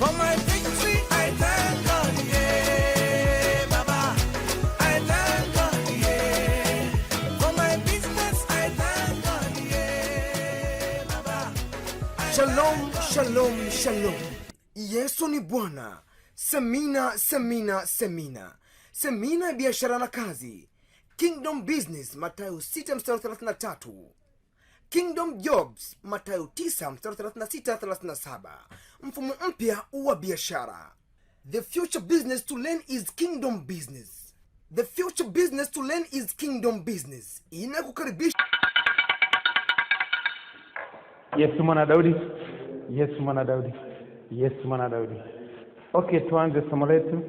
For my victory, I thank God, yeah, Baba. I thank God, yeah. For my business, I thank God, yeah, Baba. Shalom, shalom, shalom. Yesu ni Bwana. Semina, semina, semina. Semina ya biashara na kazi. Kingdom Business, Mathayo 6:33. Kingdom Jobs, Mathayo 9:36-37. Mfumo mpya wa biashara. The future business to learn is Kingdom Business. The future business to learn is Kingdom Business. Inakukaribisha. Yesu mwana Daudi, Yesu mwana Daudi, Yesu mwana Daudi. Okay, tuanze somo letu.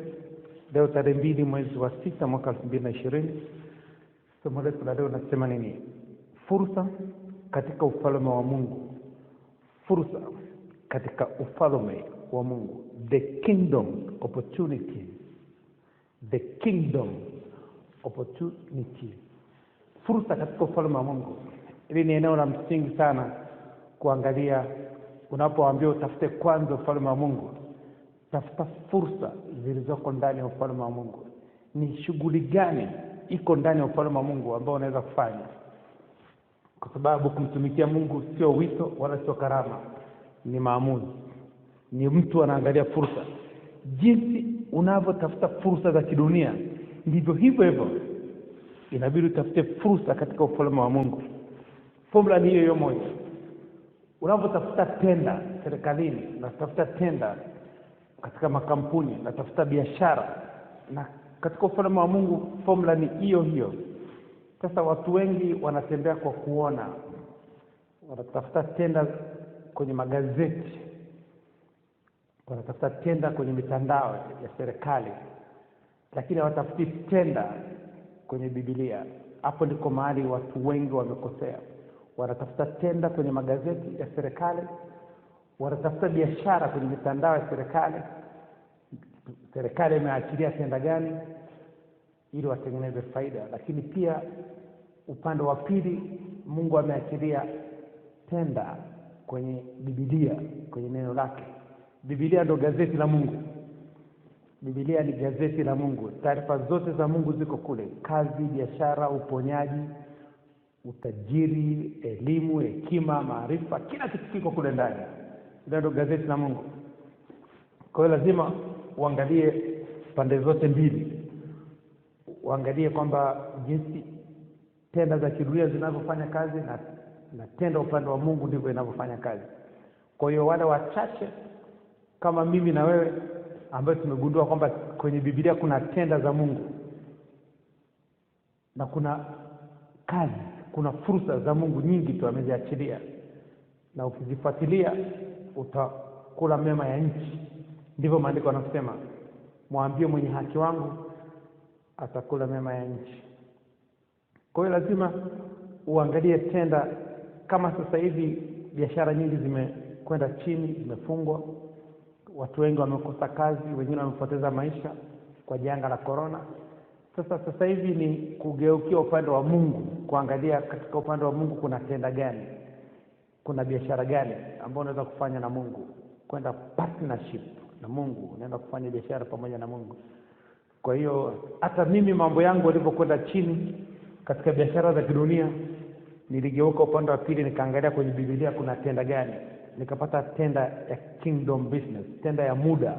Leo tarehe 2 mwezi wa 6 mwaka 2020. Somo letu la leo nasema nini? Fursa katika ufalme wa Mungu. Fursa katika ufalme wa Mungu. The kingdom opportunity. The kingdom opportunity. Fursa katika ufalme wa Mungu. Hili ni eneo la msingi sana kuangalia unapoambiwa utafute kwanza ufalme wa Mungu. Tafuta fursa zilizoko ndani ya ufalme wa Mungu. Ni shughuli gani iko ndani ya ufalme wa Mungu ambao unaweza kufanya? Kwa sababu kumtumikia Mungu sio wito wala sio karama, ni maamuzi. Ni mtu anaangalia fursa. Jinsi unavyotafuta fursa za kidunia, ndivyo hivyo inabidi utafute fursa katika ufalme wa Mungu. Formula ni hiyo moja. Unapotafuta tenda serikalini, unatafuta tenda katika makampuni, unatafuta biashara, na katika ufalme wa Mungu formula ni hiyo. Sasa watu wengi wanatembea kwa kuona. Wanatafuta tenda kwenye magazeti, wanatafuta tenda kwenye mitandao ya serikali, lakini hawatafuti tenda kwenye Biblia. Hapo ndiko mahali watu wengi wamekosea. Wanatafuta tenda kwenye magazeti ya serikali, wanatafuta biashara kwenye mitandao ya serikali. Serikali imeachilia tenda gani ili watengeneze faida, lakini pia upande wa pili Mungu ameachilia tenda kwenye Biblia, kwenye neno lake. Biblia ndio gazeti la Mungu. Biblia ni gazeti la Mungu. Taarifa zote za Mungu ziko kule. Kazi, biashara, uponyaji, utajiri, elimu, hekima, maarifa, kila kitu kiko kule ndani. Ndio gazeti la Mungu. Kwa hiyo lazima uangalie pande zote mbili. Uangalie kwamba jinsi tenda za kidunia zinavyofanya kazi na tenda upande wa Mungu ndivyo inavyofanya kazi. Kwa hiyo wale wachache kama mimi na wewe ambao tumegundua kwamba kwenye Biblia kuna tenda za Mungu na kuna kazi, kuna fursa za Mungu nyingi tu ameziachilia, na ukizifuatilia utakula mema ya nchi. Ndivyo maandiko yanasema, mwambie mwenye haki wangu atakula mema ya nchi. Kwa hiyo lazima uangalie tenda. Kama sasa hivi biashara nyingi zimekwenda chini, zimefungwa, watu wengi wamekosa kazi, wengine wamepoteza maisha kwa janga la corona. Sasa hivi ni kugeukia upande wa Mungu, kuangalia katika upande wa Mungu kuna tenda gani, kuna biashara gani ambayo unaweza kufanya na Mungu, kwenda partnership na Mungu, unaenda kufanya biashara pamoja na Mungu. Kwa hiyo hata mimi mambo yangu yalipokwenda chini katika biashara za kidunia, niligeuka upande wa pili, nikaangalia kwenye Biblia kuna tenda gani. Nikapata tenda ya Kingdom Business, tenda ya muda,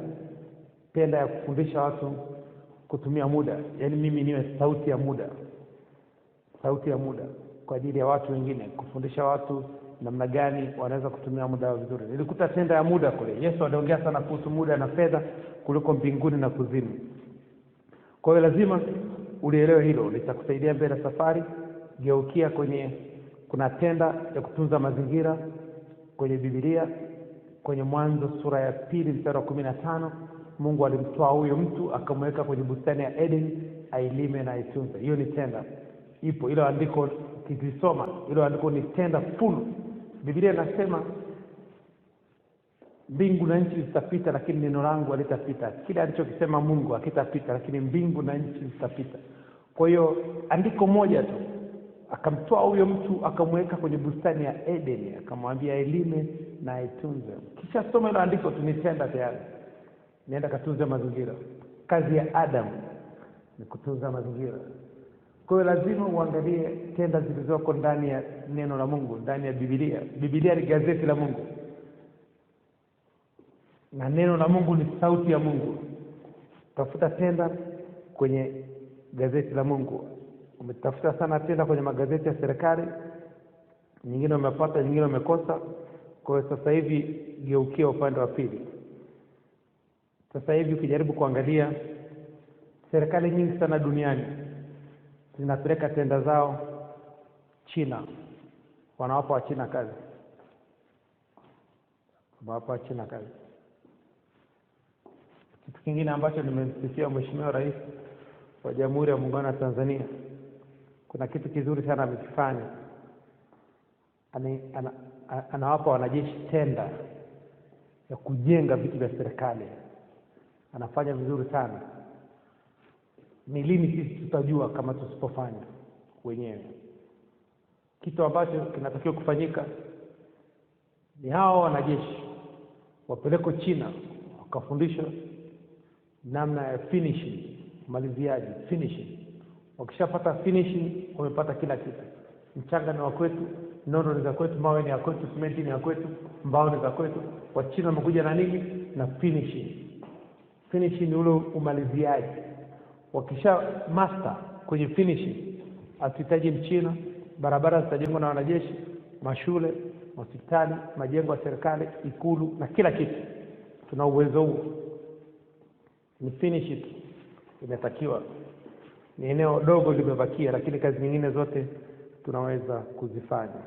tenda ya kufundisha watu kutumia muda. Yaani mimi niwe sauti ya muda. Sauti ya muda kwa ajili ya watu wengine, kufundisha watu namna gani wanaweza kutumia muda wao vizuri. Nilikuta tenda ya muda kule. Yesu aliongea sana kuhusu muda na fedha kuliko mbinguni na kuzimu. Kwa hiyo lazima ulielewe hilo, litakusaidia mbele safari. Geukia kuna tenda ya kutunza mazingira kwenye Biblia. Kwenye Mwanzo sura ya 2 mstari wa 15, Mungu alimtoa huyo mtu akamweka kwenye bustani ya Eden ailime na aitunze. Hiyo ni tenda. Ipo ile andiko kikisoma, ile andiko ni tenda full. Biblia inasema mbingu na nchi zitapita lakini neno langu halitapita. Kile alichokisema Mungu hakitapita, lakini mbingu na nchi zitapita. Kwa hiyo andiko moja tu akamtoa huyo mtu akamweka kwenye bustani ya Eden, akamwambia elime na aitunze. Kisha soma ile andiko tunitenda tayari. nenda katunze mazingira. Kazi ya Adam ni kutunza mazingira. Kwa hiyo lazima uangalie tenda zilizoko ndani ya neno la Mungu, ndani ya Biblia. Biblia ni gazeti la Mungu, na neno la Mungu ni sauti ya Mungu. Tafuta tenda kwenye gazeti la Mungu. Umetafuta sana tenda kwenye magazeti ya serikali, nyingine umepata, nyingine umekosa. Kwa hiyo sasa hivi geukia upande wa pili. Sasa hivi ukijaribu kuangalia, serikali nyingi sana duniani zinapeleka tenda zao China. Wanawapa wa China kazi. Wanawapa wa China kazi. Kitu kingine ambacho nimemsifia Mheshimiwa Rais wa Jamhuri ya Muungano wa Tanzania, kuna kitu kizuri sana amekifanya. Anawapa wanajeshi tenda ya kujenga vitu vya serikali. Anafanya vizuri sana. Ni lini sisi tutajua kama tusipofanya wenyewe? Kitu ambacho kinatakiwa kufanyika ni hao wanajeshi wapeleko China wakafundishwa namna ya finishing, maliziaji, finishing. Wakishapata finishing, wamepata kila kitu. Mchanga ni wa kwetu, nondo ni za kwetu, mawe ni ya kwetu, simenti ni ya kwetu, mbao ni za kwetu. Wa China wamekuja na nini? Na finishing. Finishing ni ule umaliziaji. Wakisha master kwenye finishing, hatuhitaji Mchina. Barabara zitajengwa na wanajeshi, mashule, hospitali, majengo ya serikali, ikulu na kila kitu. Tuna uwezo huo. Ni finish it. Inatakiwa. Ni eneo dogo limebakia, lakini kazi nyingine zote tunaweza kuzifanya.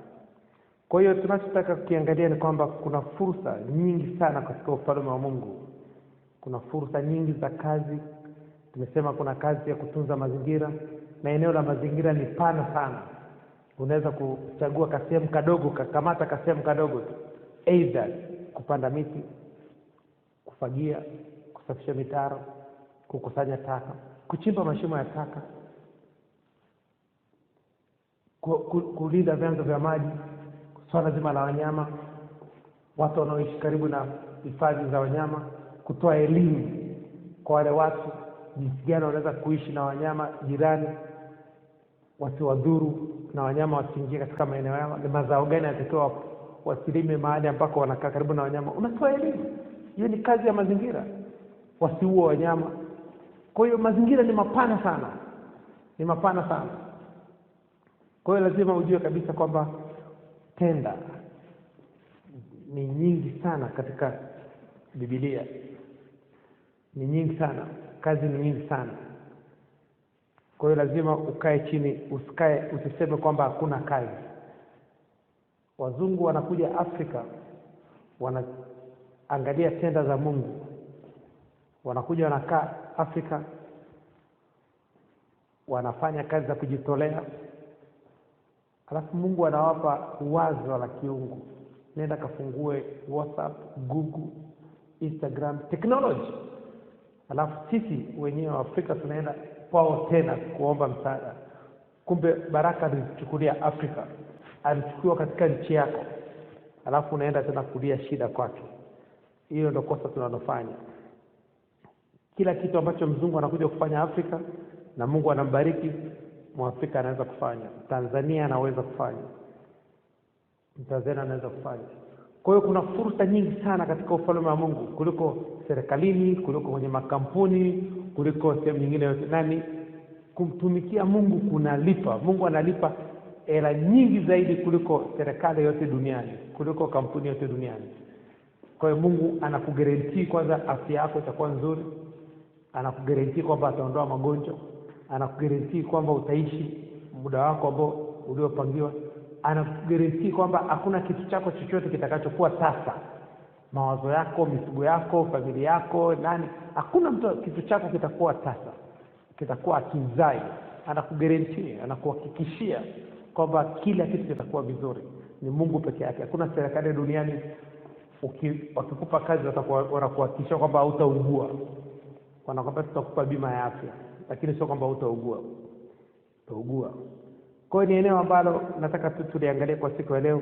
Kwa hiyo tunachotaka kukiangalia ni kwamba kuna fursa nyingi sana katika ufalme wa Mungu. Kuna fursa nyingi za kazi. Tumesema kuna kazi ya kutunza mazingira, na eneo la mazingira ni pana sana. Unaweza kuchagua kasehemu kadogo, kamata kasehemu kadogo tu. Either kupanda miti, kufagia, kusafisha mitaro, kukusanya taka, kuchimba mashimo ya taka, kulinda vyanzo vya maji, swala zima la wanyama, watu wanaoishi karibu na hifadhi za wanyama, kutoa elimu kwa wale watu jinsi gani wanaweza kuishi na wanyama jirani, wasiwadhuru na wanyama wasiingie katika maeneo yao, ni mazao gani yanatakiwa wasilime mahali ambako wanakaa karibu na wanyama. Unatoa elimu. Hiyo ni kazi ya mazingira. Wasiue wanyama. Kwa hiyo mazingira ni mapana sana. Ni mapana sana. Kwa hiyo lazima ujue kabisa kwamba tenda ni nyingi sana katika Biblia. Ni nyingi sana. Kazi ni nyingi sana. Kwa hiyo lazima ukae chini, usiseme kwamba hakuna kazi. Wazungu wanakuja Afrika, wanaangalia tenda za Mungu. Wanakuja wanakaa Afrika, wanafanya kazi za kujitolea. Alafu Mungu anawapa wazo la kiungu. Nenda kafungue WhatsApp, Google, Instagram, technology. Alafu sisi wenyewe wa Afrika tunaenda kwao tena kuomba msaada. Kumbe baraka alichukulia Afrika, alichukua katika nchi yako. Alafu unaenda tena kulia shida kwake. Hiyo ndio kosa tunalofanya. Kila kitu ambacho mzungu anakuja kufanya Afrika na Mungu anambariki, Mwafrika anaweza kufanya. Tanzania anaweza kufanya. Tanzania anaweza kufanya. Kwa hiyo kuna fursa nyingi sana katika ufalme wa Mungu kuliko serikalini, kuliko kwenye makampuni, kuliko sehemu nyingine yote. Nani kumtumikia Mungu kunalipa. Mungu analipa hela nyingi zaidi kuliko serikali yote duniani, kuliko kampuni yote duniani. Kwa hiyo Mungu anakugarantii kwanza afya yako itakuwa nzuri, anakugarantii kwamba ataondoa magonjwa, anakugarantii kwamba utaishi muda wako ambao uliopangiwa, anakugarantii kwamba hakuna kitu chako chochote kitakachokuwa tasa. Mawazo yako, mifugo yako, familia yako, hakuna kitu chako kitakuwa tasa, kitakuwa kizai. Anakugarantii, anakuhakikishia kwamba kila kitu kitakuwa vizuri. Ni Mungu peke yake. Hakuna serikali duniani wakikupa kazi wanakuhakikishia kwamba hautaugua. Wanakwambia tutakupa bima ya afya, lakini sio kwamba hautaugua. Utaugua. Kwa hiyo ni eneo ambalo nataka tuliangalie kwa siku ya leo,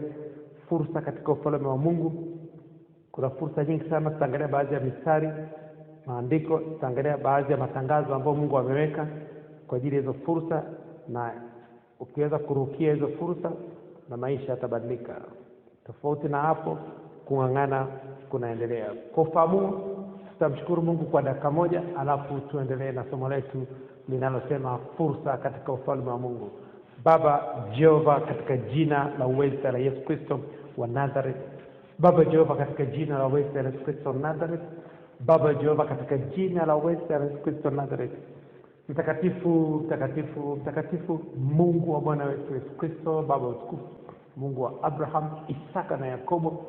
fursa katika ufalme wa Mungu. Kuna fursa nyingi sana, tutaangalia baadhi ya mistari maandiko, tutaangalia baadhi ya matangazo ambayo Mungu ameweka kwa ajili ya hizo fursa, na ukiweza kurukia hizo fursa na maisha yatabadilika. Tofauti na hapo, kung'ang'ana kunaendelea. Kwa ufahamu, tutamshukuru Mungu kwa dakika moja, alafu tuendelee na somo letu linalosema fursa katika ufalme wa Mungu. Baba Jehova, katika jina la uweza la Yesu Kristo wa Nazareth. Baba Jehova, katika jina la uweza la Yesu Kristo wa Nazareth. Baba Jehova, katika jina la uweza la Yesu Kristo wa Nazareth. Mtakatifu, mtakatifu, mtakatifu, Mungu wa Bwana wetu Yesu Kristo, Baba utukufu, Mungu wa Abraham, Isaka na Yakobo,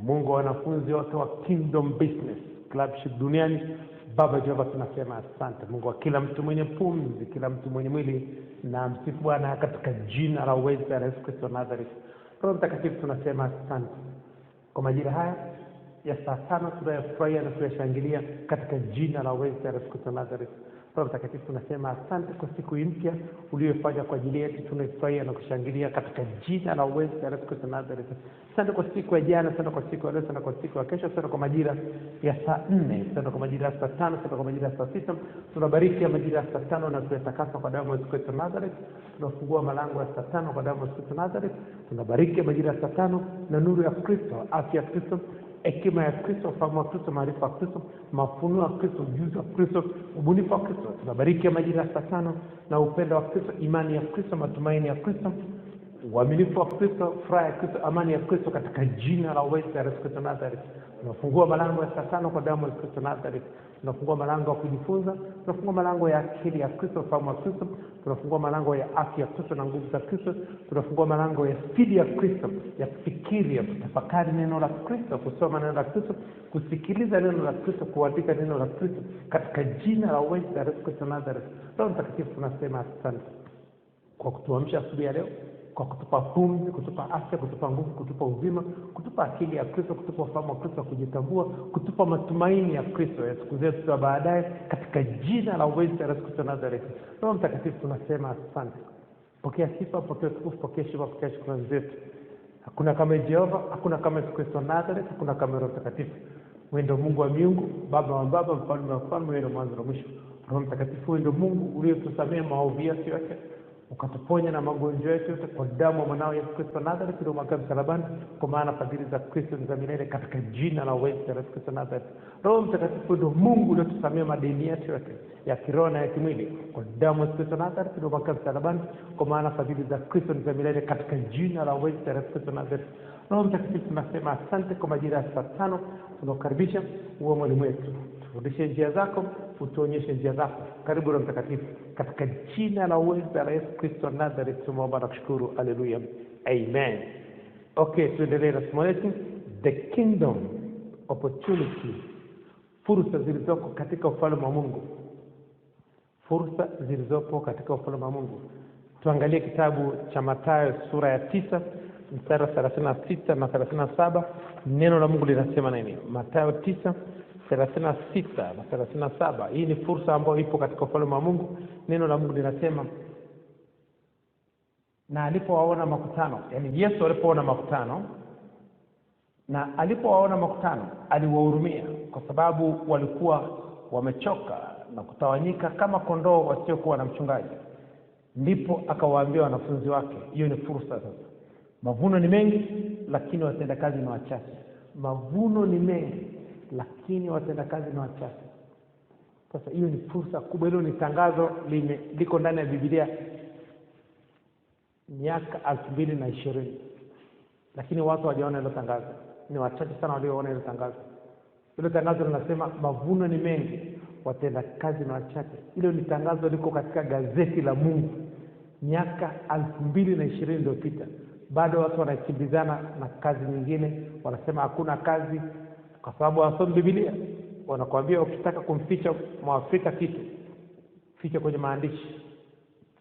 Mungu wa wanafunzi wote wa Kingdom Business Clubship duniani. Baba Jehova, tunasema asante. Mungu wa kila mtu mwenye pumzi, kila mtu mwenye mwili, na msifu Bwana katika jina la uweza la Yesu Kristo wa Nazareth. Roho Mtakatifu, tunasema asante kwa majira haya ya saa 5 tunayofurahia na tunashangilia katika jina la uweza la Yesu Kristo wa Nazareth. Roho Mtakatifu, tunasema asante kwa siku mpya uliyofanya kwa ajili yetu, tunafurahia na kushangilia katika jina la uweza la Yesu Kristo wa Nazareth. Asante kwa siku ya jana, asante kwa siku ya leo, asante kwa siku ya kesho, asante kwa majira ya saa 4, asante kwa majira ya saa 5, asante kwa majira ya saa 6. Tunabariki majira ya saa 5 na tuyatakasa kwa damu ya Yesu Kristo wa Nazareth. Tunafungua malango ya saa 5 kwa damu ya Yesu Kristo wa Nazareth. Tunabariki majira ya saa 5 na nuru ya Kristo, afya ya Kristo, hekima ya Kristo, ufahamu wa Kristo, maarifa ya Kristo, mafunuo ya Kristo, ujuzi wa Kristo, ubunifu wa Kristo. Tunabariki majira ya saa 5 na upendo wa Kristo, imani ya Kristo, matumaini ya Kristo, uaminifu wa Kristo, furaha ya Kristo, amani ya Kristo katika jina la uweza la Yesu Kristo Nazareth. Tunafungua malango ya saa 5 kwa damu ya Yesu Kristo Nazareth. Tunafungua malango ya kujifunza, tunafungua malango ya akili ya Kristo, ufahamu wa Kristo, tunafungua malango ya afya ya Kristo na nguvu za Kristo, tunafungua malango ya spidi ya Kristo, ya kufikiri, ya kutafakari neno la Kristo, kusoma neno la Kristo, kusikiliza neno la Kristo, kuandika neno la Kristo katika jina la uweza la Yesu Kristo Nazareth. Roho Mtakatifu, tunasema asante kwa kutuamsha asubuhi ya leo, kwa kutupa pumzi, kutupa afya, kutupa nguvu, kutupa uzima, kutupa akili ya Kristo, kutupa ufahamu wa Kristo, kujitambua, kutupa matumaini ya Kristo ya siku zetu za baadaye katika jina la uweza la Yesu Kristo Nazareth. Roho Mtakatifu, tunasema asante. Pokea sifa, pokea utukufu, pokea heshima, pokea shukrani zetu. Hakuna kama Jehova, hakuna kama Yesu Kristo Nazareth, hakuna kama Roho Mtakatifu. Wewe ndio Mungu wa miungu, Baba wa baba, mfalme wa wafalme, wewe ndio mwanzo na mwisho. Roho Mtakatifu, wewe ndio Mungu uliyetusamea maovu yetu yote, ukatuponya na magonjwa yetu yote kwa damu ya mwanao Yesu Kristo Nazareth aliyemwagwa msalabani, kwa maana fadhili za Kristo ni za milele katika jina la uweza la Yesu Kristo Nazareth. Roho Mtakatifu, ndio Mungu uliyetusamea madeni yetu yote ya kiroho na ya kimwili kwa damu ya Yesu Kristo Nazareth aliyemwagwa msalabani, kwa maana fadhili za Kristo ni za milele katika jina la uweza la Yesu Kristo Nazareth. Roho Mtakatifu, tunasema asante kwa majira ya saa 5. Tunakukaribisha uwe mwalimu wetu, tufundishe njia zako, utuonyeshe njia zako. Karibu Roho Mtakatifu, katika jina la uweza la Yesu Kristo Nazareth tumeomba na kushukuru. Haleluya, amen. Okay, tuendelee na somo letu, the kingdom opportunity, fursa zilizoko katika ufalme wa Mungu. Fursa zilizopo katika ufalme wa Mungu. Tuangalie kitabu cha Mathayo sura ya 9 mstari 36 na 37. Neno la Mungu linasema nini? Mathayo 9:36 na 37. Hii ni fursa ambayo ipo katika ufalme wa Mungu. Neno la Mungu linasema, na alipowaona makutano, yani Yesu alipoona makutano, na alipowaona makutano aliwahurumia, kwa sababu walikuwa wamechoka na kutawanyika kama kondoo wasiokuwa na mchungaji. Ndipo akawaambia wanafunzi wake, hiyo ni fursa sasa. Mavuno ni mengi lakini watendakazi ni wachache. Mavuno ni mengi lakini watendakazi ni wachache. Sasa hiyo ni fursa kubwa. Hilo ni tangazo liko ndani ya Biblia miaka 2020, lakini watu hawajaona hilo tangazo. Ni wachache sana walioona hilo tangazo. Hilo tangazo linasema mavuno ni mengi, watendakazi ni wachache. Hilo ni tangazo liko katika gazeti la Mungu miaka 2020 iliyopita. Bado watu wanakimbizana na kazi nyingine, wanasema hakuna kazi kwa sababu hawasomi Biblia. Wanakuambia ukitaka kumficha Mwafrika kitu, ficha kwenye maandishi,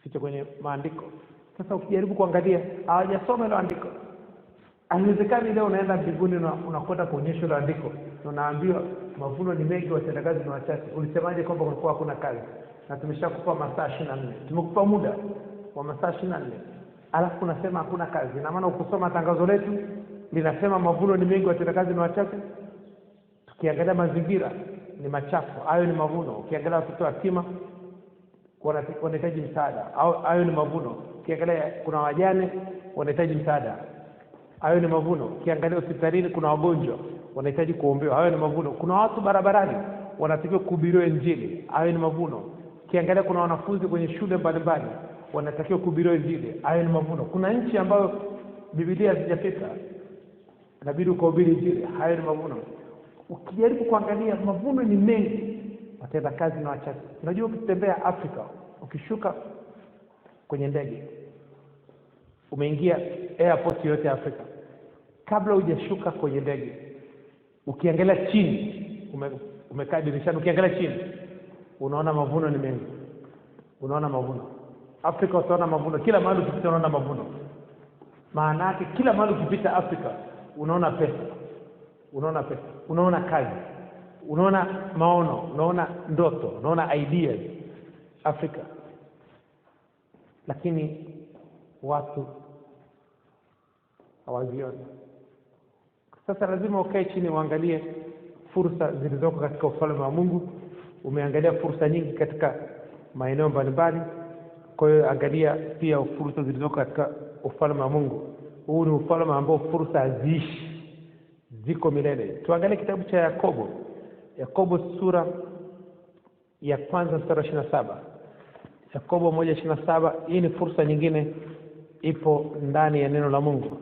ficha kwenye maandiko. Sasa ukijaribu kuangalia, hawajasoma hilo andiko. Haiwezekani leo unaenda mbinguni na unakwenda kuonyesha hilo andiko, unaambiwa mavuno ni mengi, watendakazi ni wachache. Ulisemaje kwamba kulikuwa hakuna kazi? Na tumeshakupa masaa 24. Tumekupa muda wa masaa 24. Alafu unasema hakuna kazi. Na maana ukusoma tangazo letu linasema mavuno ni mengi, watendakazi ni wachache. Tukiangalia mazingira ni machafu, hayo ni mavuno. Ukiangalia watoto yatima wanahitaji msaada, hayo ni mavuno. Ukiangalia kuna wajane wanahitaji msaada, hayo ni mavuno. Ukiangalia hospitalini kuna wagonjwa wanahitaji kuombewa, hayo ni mavuno. Kuna watu barabarani wanatakiwa kuhubiriwa Injili, hayo ni mavuno. Ukiangalia kuna wanafunzi kwenye shule mbalimbali wanatakiwa kuhubiriwa Injili, hayo ni mavuno. Kuna nchi ambayo Biblia hazijafika, inabidi kuhubiri Injili, hayo ni mavuno. Ukijaribu kuangalia mavuno ni mengi, watenda kazi na wachache. Unajua ukitembea Afrika, ukishuka kwenye ndege, umeingia airport yote ya Afrika, kabla hujashuka kwenye ndege, ukiangalia chini, umekaa dirishani, ukiangalia chini, unaona mavuno ni mengi. Unaona mavuno. Afrika utaona mavuno, kila mahali ukipita unaona mavuno. Maana yake kila mahali ukipita Afrika unaona pesa. Unaona pesa, unaona kazi, unaona maono, unaona ndoto, unaona ideas Afrika. Lakini watu hawazioni. Sasa lazima ukae chini uangalie fursa zilizoko katika ufalme wa Mungu. Umeangalia fursa nyingi katika maeneo mbalimbali, kwa hiyo angalia pia fursa zilizoko katika ufalme wa Mungu. Huu ni ufalme ambao fursa haziishi, ziko milele. Tuangalie kitabu cha Yakobo sura ya 1 mstari 27. Yakobo 1:27. Hii ni fursa nyingine ipo ndani ya neno la Mungu,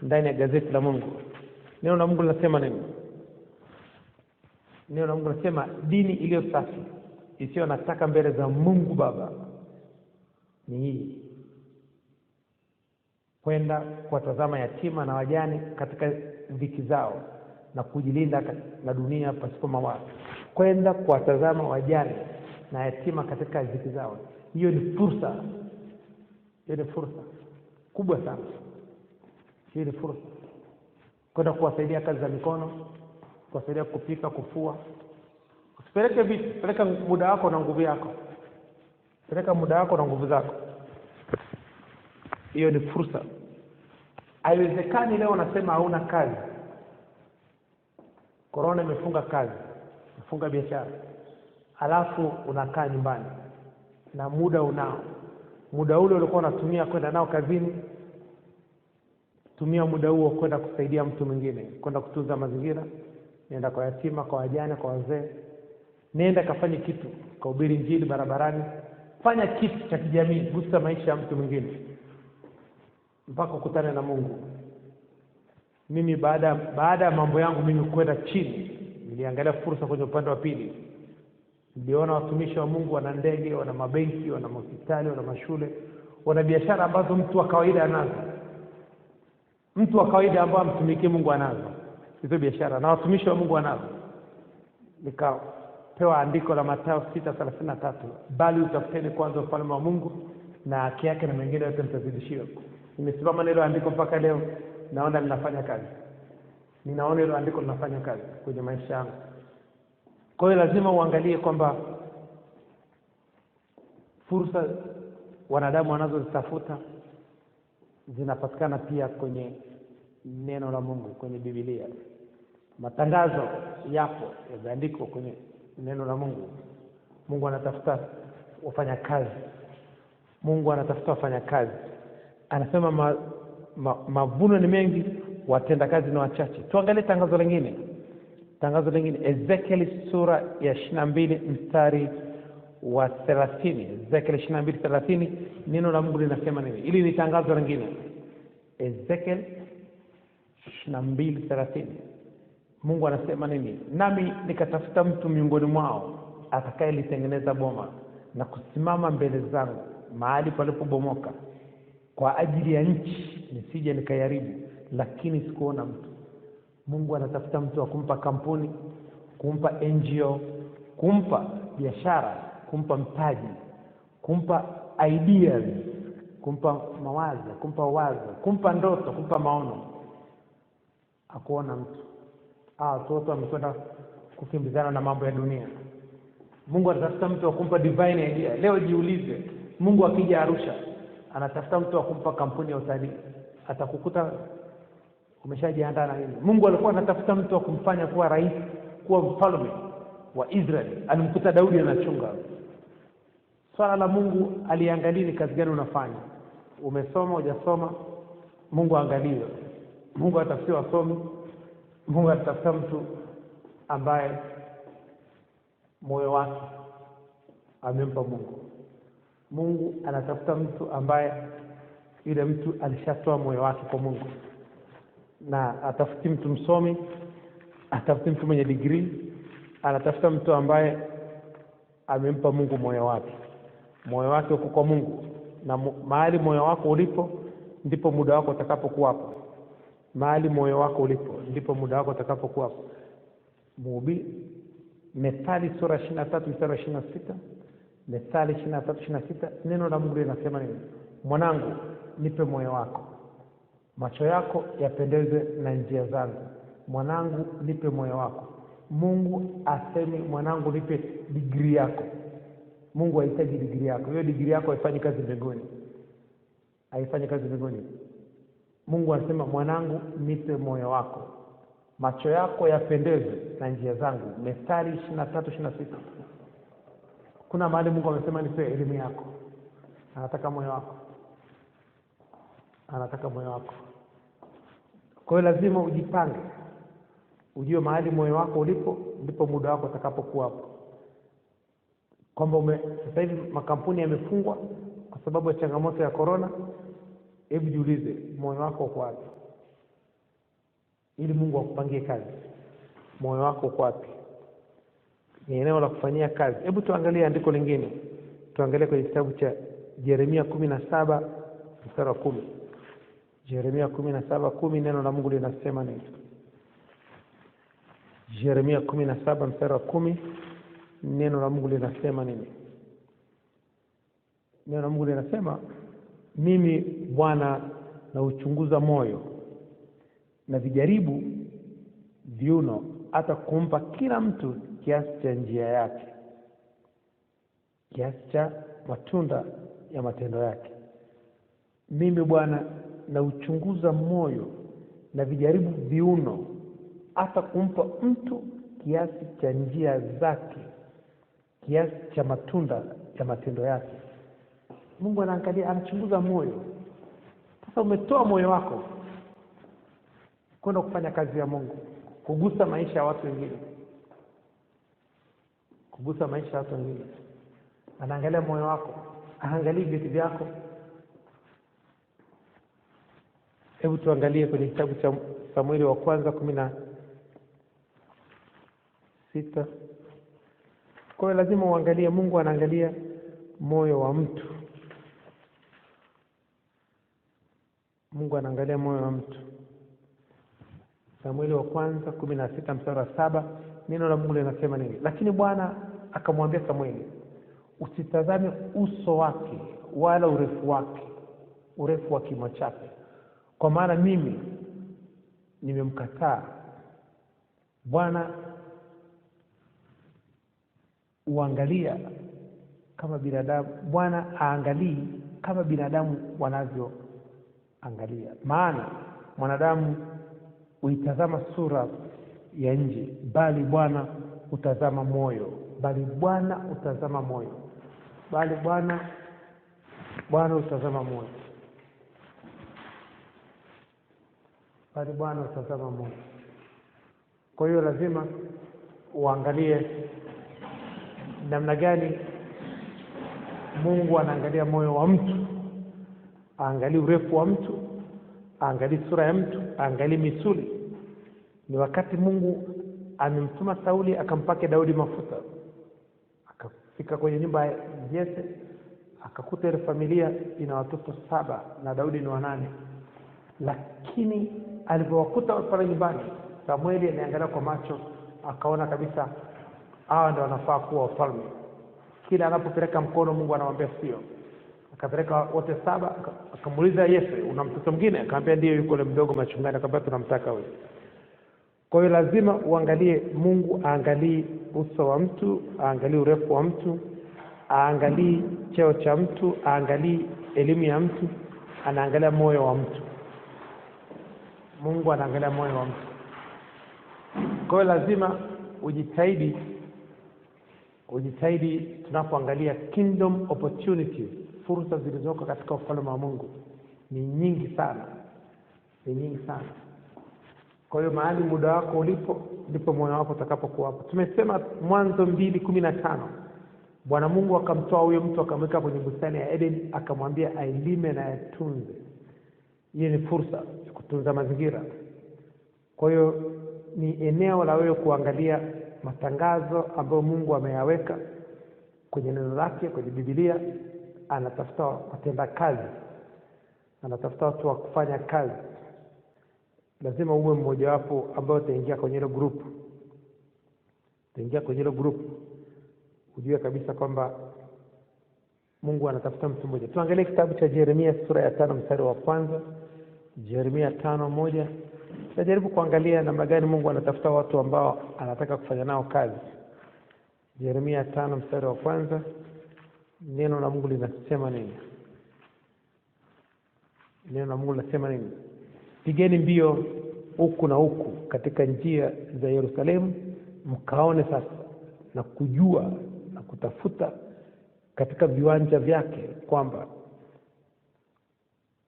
ndani ya gazeti la Mungu. Neno la Mungu linasema nini? Neno la Mungu linasema dini iliyo safi isiyo nataka mbele za Mungu Baba ni hii: kwenda kuwatazama yatima na wajane katika dhiki zao na kujilinda na dunia pasipo mawazo. Kwenda kuwatazama wajane na yatima katika dhiki zao. Hiyo ni fursa. Hiyo ni fursa kubwa sana. Hiyo ni fursa. Kwenda kuwasaidia kazi za mikono, kuwasaidia kupika, kufua. Usipeleke vitu, peleka muda wako na nguvu yako. Peleka muda wako na nguvu zako. Hiyo ni fursa. Haiwezekani leo unasema hauna kazi. Corona imefunga kazi, imefunga biashara. Alafu unakaa nyumbani na muda unao. Muda ule ulikuwa unatumia kwenda nao kazini, tumia muda huo kwenda kusaidia mtu mwingine, kwenda kutunza mazingira, nenda kwa yatima, kwa wajane, kwa wazee. Nenda kafanye kitu, kahubiri Injili barabarani. Fanya kitu cha kijamii, gusa maisha ya mtu mwingine mpaka ukutane na Mungu. Mimi baada ya mambo yangu mimi kwenda chini, niliangalia fursa kwenye upande wa pili. Niliona watumishi wa Mungu wana ndege, wana mabenki, wana hospitali, wana mashule, wana biashara ambazo mtu wa kawaida anazo. Mtu wa kawaida ambaye amtumikie Mungu anazo hizo biashara, na watumishi wa Mungu anazo. Nikapewa andiko la Mathayo 6:33, bali utafuteni kwanza ufalme wa Mungu na haki yake na mengine yote mtazidishiwa. Nimesimama nilo andiko mpaka leo, naona linafanya kazi. Ninaona hilo andiko linafanya kazi kwenye maisha yangu. Kwa hiyo lazima uangalie kwamba fursa wanadamu wanazozitafuta zinapatikana pia kwenye neno la Mungu, kwenye Biblia. Matangazo yapo yameandikwa kwenye neno la Mungu. Mungu anatafuta wafanya kazi. Mungu anatafuta wafanya kazi. Anasema mavuno ni mengi, watenda kazi ni wachache. Tuangalie tangazo lingine. Tangazo lingine, Ezekiel sura ya 22 mstari wa 30. Ezekiel 22:30, neno la Mungu linasema nini? Hili ni tangazo lingine. Ezekiel 22:30. Mungu anasema nini? Nami nikatafuta mtu miongoni mwao atakayelitengeneza boma na kusimama mbele zangu mahali palipobomoka kwa ajili ya nchi, nisije nikayaribu, lakini sikuona mtu. Mungu anatafuta mtu wa kumpa kampuni, kumpa NGO, kumpa biashara, kumpa mtaji, kumpa ideas, kumpa mawazo, kumpa wazo, kumpa ndoto, kumpa maono. Hakuona mtu. Watu wamekwenda kukimbizana na mambo ya dunia. Mungu anatafuta mtu wa kumpa divine idea. Leo jiulize, Mungu akija Arusha, anatafuta mtu wa kumpa kampuni ya utalii, atakukuta umeshajiandaa na nini? Mungu alikuwa anatafuta mtu wa kumfanya kuwa rais, kuwa mfalme, wa Israeli. Alimkuta Daudi anachunga. Swala la Mungu aliangalia ni kazi gani unafanya. Umesoma hujasoma, Mungu angalie. Mungu atafuta wasomi, Mungu atafuta mtu ambaye moyo wake amempa Mungu. Mungu anatafuta mtu ambaye yule mtu alishatoa moyo wake kwa Mungu. Na atafuti mtu msomi, atafuti mtu mwenye degree, anatafuta mtu ambaye amempa Mungu moyo wake. Moyo wake uko kwa Mungu, na mahali moyo wako ulipo ndipo muda wako utakapokuwapo. Mahali moyo wako ulipo ndipo muda wako utakapokuwapo. Methali sura 23 mstari wa 26, Methali 23:26, neno la Mungu linasema nini? Mwanangu, nipe moyo wako, macho yako yapendeze na njia zangu. Mwanangu, nipe moyo wako. Mungu asemi mwanangu nipe degree yako. Mungu hahitaji degree yako. Hiyo degree yako haifanyi kazi mbinguni. Haifanyi kazi mbinguni. Mungu anasema mwanangu, nipe moyo wako, macho yako yapendeze na njia zangu. Methali 23:26. Kuna mahali Mungu amesema nipe elimu yako. Anataka moyo wako. Anataka moyo wako. Kwa hiyo lazima ujipange. Ujue mahali moyo wako ulipo ndipo muda wako utakapokuwa hapo. Kwamba sasa hivi makampuni yamefungwa kwa sababu ya changamoto ya corona. Hebu jiulize moyo wako uko wapi? Ili Mungu akupangie kazi. Moyo wako uko wapi? Ni eneo la kufanyia kazi. Hebu tuangalie andiko lingine. Tuangalie kwenye kitabu cha Yeremia 17 mstari wa 10. Yeremia 17:10, neno la Mungu linasema nini? Yeremia 17 mstari wa 10, neno la Mungu linasema nini? Neno la Mungu linasema, mimi Bwana na uchunguza moyo na vijaribu viuno, hata kumpa kila mtu kiasi cha njia yake, kiasi cha matunda ya matendo yake. Mimi Bwana na uchunguza moyo na vijaribu viuno, hata kumpa mtu kiasi cha njia zake, kiasi cha matunda ya matendo yake. Mungu anaangalia, anachunguza moyo. Sasa umetoa moyo wako kwenda kufanya kazi ya Mungu, kugusa maisha ya watu wengine, kugusa maisha ya watu wengine. Anaangalia moyo wako, anaangalia vitu vyako. Hebu tuangalie kwenye kitabu cha Samueli wa kwanza 16. Kwa hiyo lazima uangalie, Mungu anaangalia moyo wa mtu. Mungu anaangalia moyo wa mtu. Samueli wa kwanza 16 mstari wa 7, neno la Mungu linasema nini? Lakini Bwana akamwambia Samueli, usitazame uso wake wala urefu wake, urefu wa kimo chake, kwa maana mimi nimemkataa. Bwana uangalia kama binadamu, Bwana aangalii kama binadamu wanavyoangalia. Maana mwanadamu uitazama sura ya nje, bali Bwana utazama moyo. Bali Bwana utazama moyo. Bali Bwana utazama moyo. Bali Bwana utazama moyo. Kwa hiyo lazima uangalie namna gani Mungu anaangalia moyo wa mtu. Aangalie urefu wa mtu, aangalie sura ya mtu, aangalie misuli. Ni wakati Mungu amemtuma Sauli akampake Daudi mafuta. Akafika kwenye nyumba ya Jese, akakuta ile familia ina watoto 7 na Daudi ni 8. Lakini alipowakuta pale nyumbani, Samueli anaangalia kwa macho, akaona kabisa hawa ndio wanafaa kuwa wafalme. Kila anapopeleka mkono Mungu anamwambia sio. Akapeleka wote 7, akamuuliza Yese, una mtoto mwingine? Akamwambia ndio, yuko yule mdogo machungani. Akamwambia tunamtaka wewe. Kwa hiyo lazima uangalie, Mungu aangalie uso wa mtu, aangalie urefu wa mtu, aangalie cheo cha mtu, aangalie elimu ya mtu, anaangalia moyo wa mtu. Mungu anaangalia moyo wa mtu. Kwa hiyo lazima ujitahidi ujitahidi tunapoangalia kingdom opportunities, fursa zilizoko katika ufalme wa Mungu ni nyingi sana. Ni nyingi sana. Kwa hiyo mahali muda wako ulipo ndipo moyo wako utakapokuwa hapo. Tumesema Mwanzo 2:15. Bwana Mungu akamtoa huyo mtu akamweka kwenye bustani ya Eden, akamwambia ailime na aitunze. Hii ni fursa ya kutunza mazingira. Kwa hiyo ni eneo la wewe kuangalia matangazo ambayo Mungu ameyaweka kwenye neno lake, kwenye Biblia. Anatafuta watenda kazi, anatafuta watu wa kufanya kazi. Lazima uwe mmoja wapo ambao utaingia kwenye hilo group. Utaingia kwenye hilo group, ujue kabisa kwamba Mungu anatafuta mtu mmoja. Tuangalie kitabu cha Yeremia sura ya 5 mstari wa kwanza. Yeremia 5:1. Najaribu kuangalia namna gani Mungu anatafuta watu ambao anataka kufanya nao kazi. Yeremia 5 mstari wa kwanza. Neno la Mungu linasema nini? Neno la Mungu linasema nini? Pigeni mbio huku na huku katika njia za Yerusalemu, mkaone sasa na kujua na kutafuta katika viwanja vyake kwamba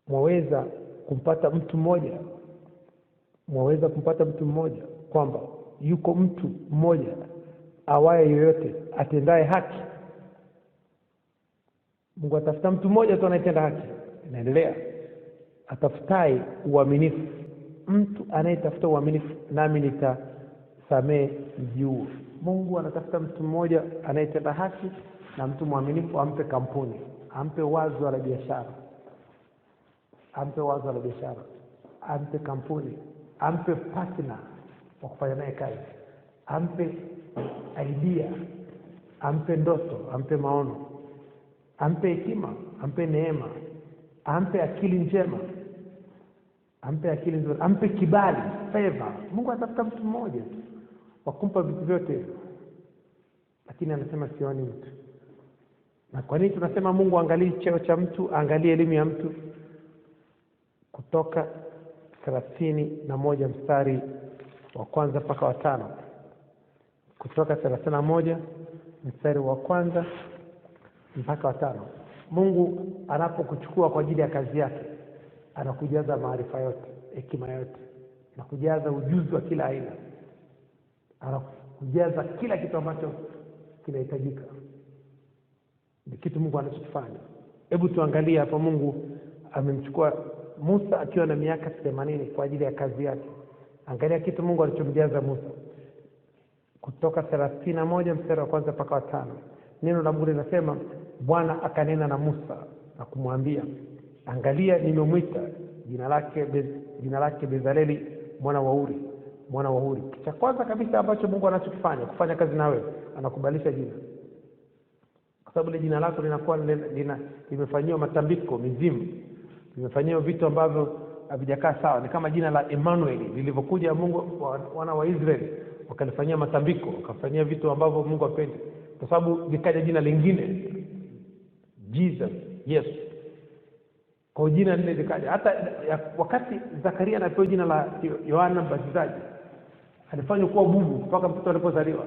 mwaweza kumpata mtu mmoja. Mwaweza kumpata mtu mmoja, kwamba yuko mtu mmoja awaye yoyote atendaye haki. Mungu atafuta mtu mmoja tu anayetenda haki. Inaendelea, atafutai uaminifu. Mtu anayetafuta uaminifu nami nitasamehe mji huo. Mungu anatafuta mtu mmoja anayetenda haki na mtu mwaminifu, ampe kampuni, ampe wazo la biashara. Ampe wazo la biashara, ampe kampuni, ampe partner wa kufanya naye kazi, ampe idea, ampe ndoto, ampe maono, ampe hekima, ampe neema, ampe akili njema, ampe akili nzuri, ampe kibali, favor. Mungu anatafuta mtu mmoja tu wa kumpa vitu vyote, lakini anasema sioni mtu. Na kwa nini tunasema Mungu angalie cheo cha mtu, angalie elimu ya mtu? Kutoka 31 mstari wa kwanza mpaka wa 5. Kutoka 31 mstari wa kwanza mpaka wa 5. Mungu anapokuchukua kwa ajili ya kazi yake, anakujaza maarifa yote, hekima yote, anakujaza ujuzi wa kila aina, anakujaza kila kitu ambacho kinahitajika. Ni kitu Mungu anachofanya. Hebu tuangalie hapa. Mungu amemchukua Musa akiwa na miaka 80 kwa ajili ya kazi yake. Angalia kitu Mungu alichomjaza Musa. Kutoka 31 mstari wa kwanza mpaka wa 5. Neno la Mungu linasema, Bwana akanena na Musa na kumwambia, angalia nimemwita jina lake Bezaleli mwana wa Uri, mwana wa Huri. Cha kwanza kabisa ambacho Mungu anachokifanya kufanya kazi nawe, anakubadilisha jina. Kwa sababu ile jina lako linakuwa limefanywa matambiko, mizimu, limefanywa vitu ambavyo havijakaa sawa. Ni kama jina la Emmanuel lilivyokuja Mungu, wana wa Israeli wakalifanyia matambiko, wakafanyia vitu ambavyo Mungu hapendi. Kwa sababu likaja jina lingine, Jesus, Yesu. Kwa jina lile likaja. Hata wakati Zakaria anapewa jina la Yohana Mbatizaji, alifanywa kuwa bubu mpaka mtoto alipozaliwa.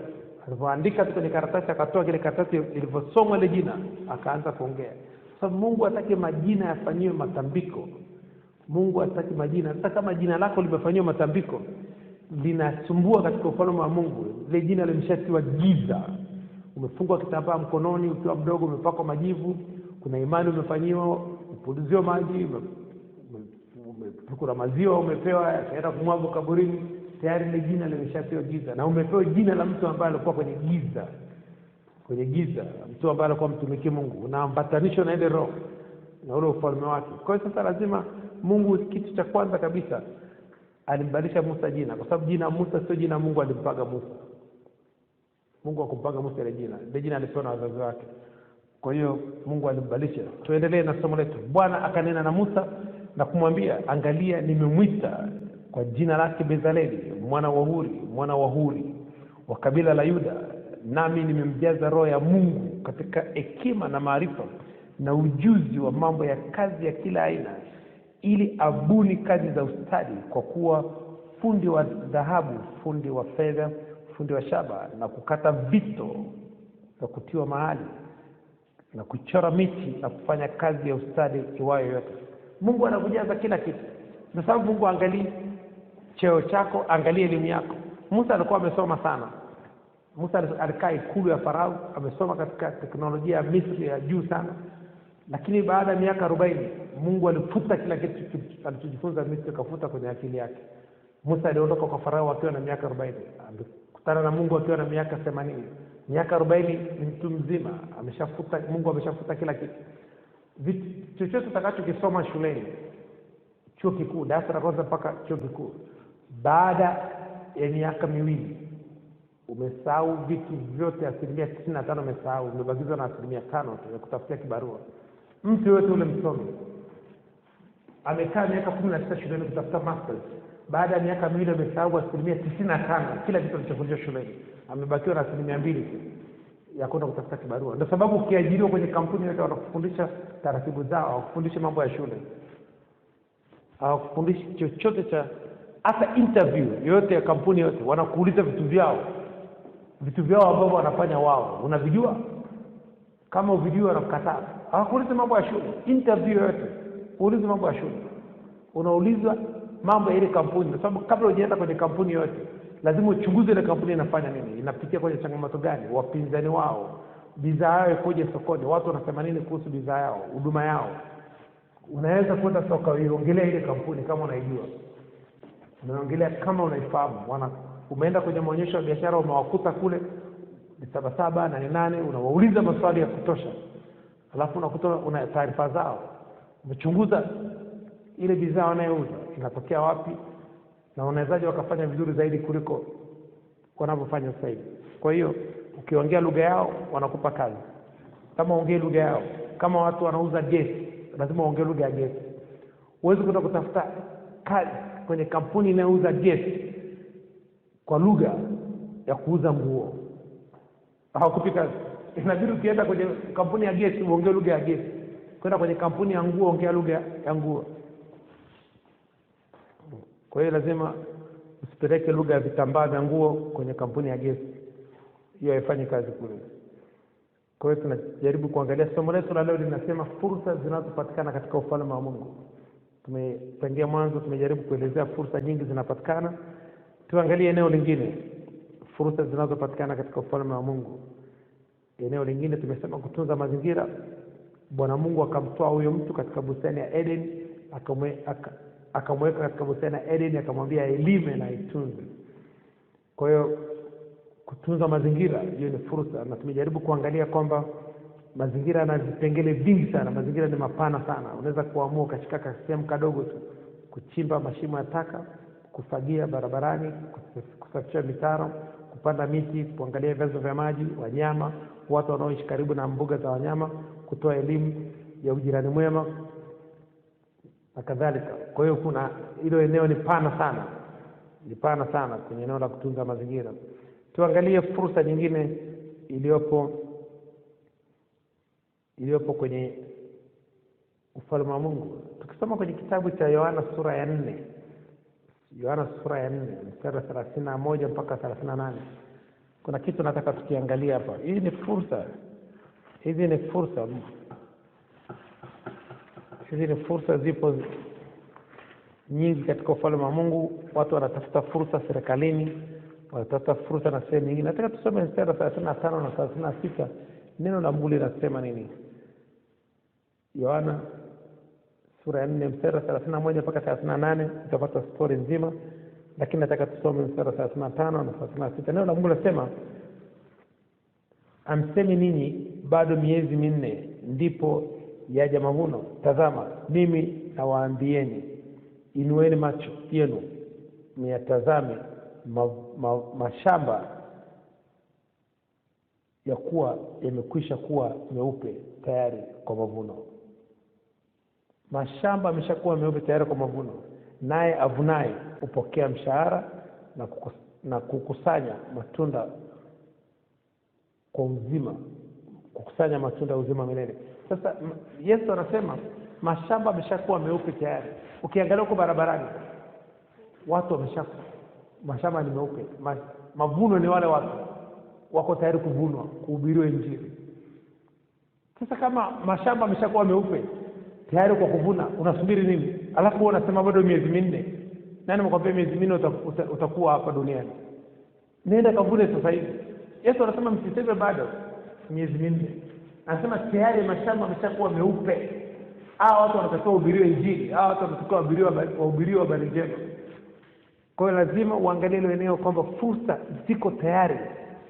Alipoandika kwenye karatasi, akatoa kile karatasi, ilivyosomwa ile jina akaanza kuongea. Sababu Mungu hataki majina yafanyiwe matambiko. Mungu hataki majina. Hata kama jina lako limefanywa matambiko, linasumbua katika ufalme wa Mungu. Ile jina limeshatiwa giza. Umefungwa kitambaa mkononi ukiwa mdogo, umepakwa majivu, kuna imani umefanyiwa, upulizio maji, kuna maziwa umepewa, yaenda kumwaga kaburini, tayari ile jina limeshatiwa giza. Na umepewa jina la mtu ambaye alikuwa kwenye giza. Kwenye giza, mtu ambaye alikuwa mtumikia Mungu, unaambatanishwa na ile roho na ule ufalme wake. Kwa hiyo sasa lazima Mungu, kitu cha kwanza kabisa, alimbadilisha Musa jina, kwa sababu jina Musa sio jina Mungu alimpaga Musa. Mungu akumpaga Musa ile jina. Ile jina alipewa na wazazi wake. Kwa hiyo Mungu alimbadilisha. Tuendelee na somo letu. Bwana akanena na Musa na kumwambia, angalia nimemwita kwa jina lake Bezaleli mwana wa Huri, mwana wa Huri wa kabila la Yuda, nami nimemjaza roho ya Mungu katika hekima na maarifa na ujuzi wa mambo ya kazi ya kila aina, ili abuni kazi za ustadi, kwa kuwa fundi wa dhahabu, fundi wa fedha, fundi wa shaba, na kukata vito na kutiwa mahali na kuchora miti na kufanya kazi ya ustadi iwayo yote. Mungu anakujaza kila kitu. Kwa sababu Mungu angalii cheo chako, angalia elimu yako. Musa alikuwa amesoma sana. Musa alikaa ikulu ya Farao, amesoma katika teknolojia ya Misri ya juu sana. Lakini baada ya miaka 40 Mungu alifuta kila kitu alichojifunza Misri, kafuta kwenye akili yake. Musa aliondoka kwa Farao akiwa na miaka 40. Alikutana na Mungu akiwa na miaka 80. Miaka 40 ni mtu mzima, Mungu ameshafuta kila kitu. Chochote utakachokisoma shuleni, chuo kikuu, darasa la kwanza mpaka chuo kikuu, baada ya miaka 2 umesahau vitu vyote, 95% umesahau, umebakizwa na 5% tu ya kutafutia kibarua. Mtu yote ule msomi amekaa miaka 16 shuleni kutafuta masters, baada ya miaka 2 amesahau 95% kila kitu alichofundishwa shuleni, amebakiwa na 2% tu ya kwenda kutafuta kibarua. Ndio sababu ukiajiriwa kwenye kampuni yote wanakufundisha taratibu zao, hawakufundisha mambo ya shule, hawakufundisha chochote cha, hata interview yote ya kampuni yote wanakuuliza vitu vyao ambavyo wanafanya wao, unavijua? Kama uvijua wanakukataa. Hawakuuliza mambo ya shule. Interview yote uulize mambo ya shule, unaulizwa mambo ya ile kampuni. Kwa sababu kabla hujaenda kwenye kampuni yote lazima uchunguze ile kampuni inafanya nini, inapitia kwenye changamoto gani, wapinzani wao, bidhaa yao ikoje sokoni, watu wanasema nini kuhusu bidhaa yao, huduma yao. Unaweza kwenda soko uiongelea ile kampuni kama unaijua, unaongelea kama unaifahamu. Umeenda kwenye maonyesho ya biashara, umewakuta kule ni 77 na 8, unawauliza maswali ya kutosha, alafu unakuta una taarifa zao, umechunguza ile bidhaa wanayouza inatokea wapi na wanawezaje wakafanya vizuri zaidi kuliko wanavyofanya sasa hivi. Kwa hiyo ukiongea lugha yao wanakupa kazi. Kama ongea lugha yao, kama watu wanauza gesi, lazima ongee lugha ya gesi. Huwezi kwenda kutafuta kazi kwenye kampuni inayouza gesi kwa lugha ya kuuza nguo, hawakupi kazi. Inabidi ukienda kwenye kampuni ya gesi uongee lugha ya gesi, kwenda kwenye kampuni ya nguo ongea lugha ya nguo. Kwa hiyo lazima usipeleke lugha ya vitambaa vya nguo kwenye kampuni ya gesi, hiyo haifanyi kazi kule. Kwa hiyo tunajaribu kuangalia, somo letu la leo linasema fursa zinazopatikana katika ufalme wa Mungu. Tumetangia mwanzo, tumejaribu kuelezea fursa nyingi zinapatikana. Tuangalie eneo lingine, fursa zinazopatikana katika ufalme wa Mungu. Eneo lingine tumesema kutunza mazingira. Bwana Mungu akamtoa huyo mtu katika bustani ya Eden, akamweka katika bustani ya Eden, akamwambia elime na itunze. Kwa hiyo kutunza mazingira hiyo ni fursa, na tumejaribu kuangalia kwamba mazingira yana vipengele vingi sana. Mazingira ni mapana sana. Unaweza kuamua ukashika sehemu kadogo tu, kuchimba mashimo ya taka, kufagia barabarani, kusafisha mitaro, kupanda miti, kuangalia vyanzo vya maji, wanyama, watu wanaoishi karibu na mbuga za wanyama, kutoa elimu ya ujirani mwema na kadhalika. Kwa hiyo kuna hilo eneo ni pana sana. Ni pana sana kwenye eneo la kutunza mazingira. Tuangalie fursa nyingine iliyopo kwenye ufalme wa Mungu. Tukisoma kwenye kitabu cha Yohana sura ya 4. Yohana sura ya 4 mstari 31 mpaka 38. Kuna kitu nataka tukiangalia hapa. Hii ni fursa. Hizi ni fursa zipo nyingi katika ufalme wa Mungu. Watu wanatafuta fursa serikalini, wanatafuta fursa na sehemu nyingine. Nataka tusome mstari 35 na 36. Neno la Mungu linasema nini? Yohana sura ya 4 mstari 31 mpaka 38, utapata story nzima, lakini nataka tusome mstari 35 na 36. Neno la Mungu linasema, amsemi ninyi bado miezi 4 ndipo yaja mavuno? Tazama, mimi nawaambieni, inueni macho yenu myatazame mashamba ya kuwa yamekwisha kuwa meupe tayari kwa mavuno. Mashamba yameshakuwa meupe tayari kwa mavuno, naye avunaye upokea mshahara na kukusanya matunda kwa uzima, kukusanya matunda ya uzima milele. Sasa Yesu anasema mashamba yameshakuwa meupe tayari. Ukiangalia huko barabarani watu mashamba ni meupe, mavuno ni wale watu. wako tayari kuvunwa, kuhubiriwa Injili. Sasa kama mashamba yameshakuwa meupe tayari kwa kuvuna, unasubiri nini? Alafu wewe unasema bado miezi minne. Nani mkwambia miezi minne utakuwa hapa duniani? Nenda kavune sasa hivi. Yesu anasema msiseme bado miezi minne. Anasema tayari mashamba yameshakuwa meupe. Hao watu wanatakiwa kuhubiriwa Injili, hao watu wanatakiwa kuhubiriwa habari njema. Kwa hiyo lazima uangalie ile eneo kwamba fursa ziko tayari.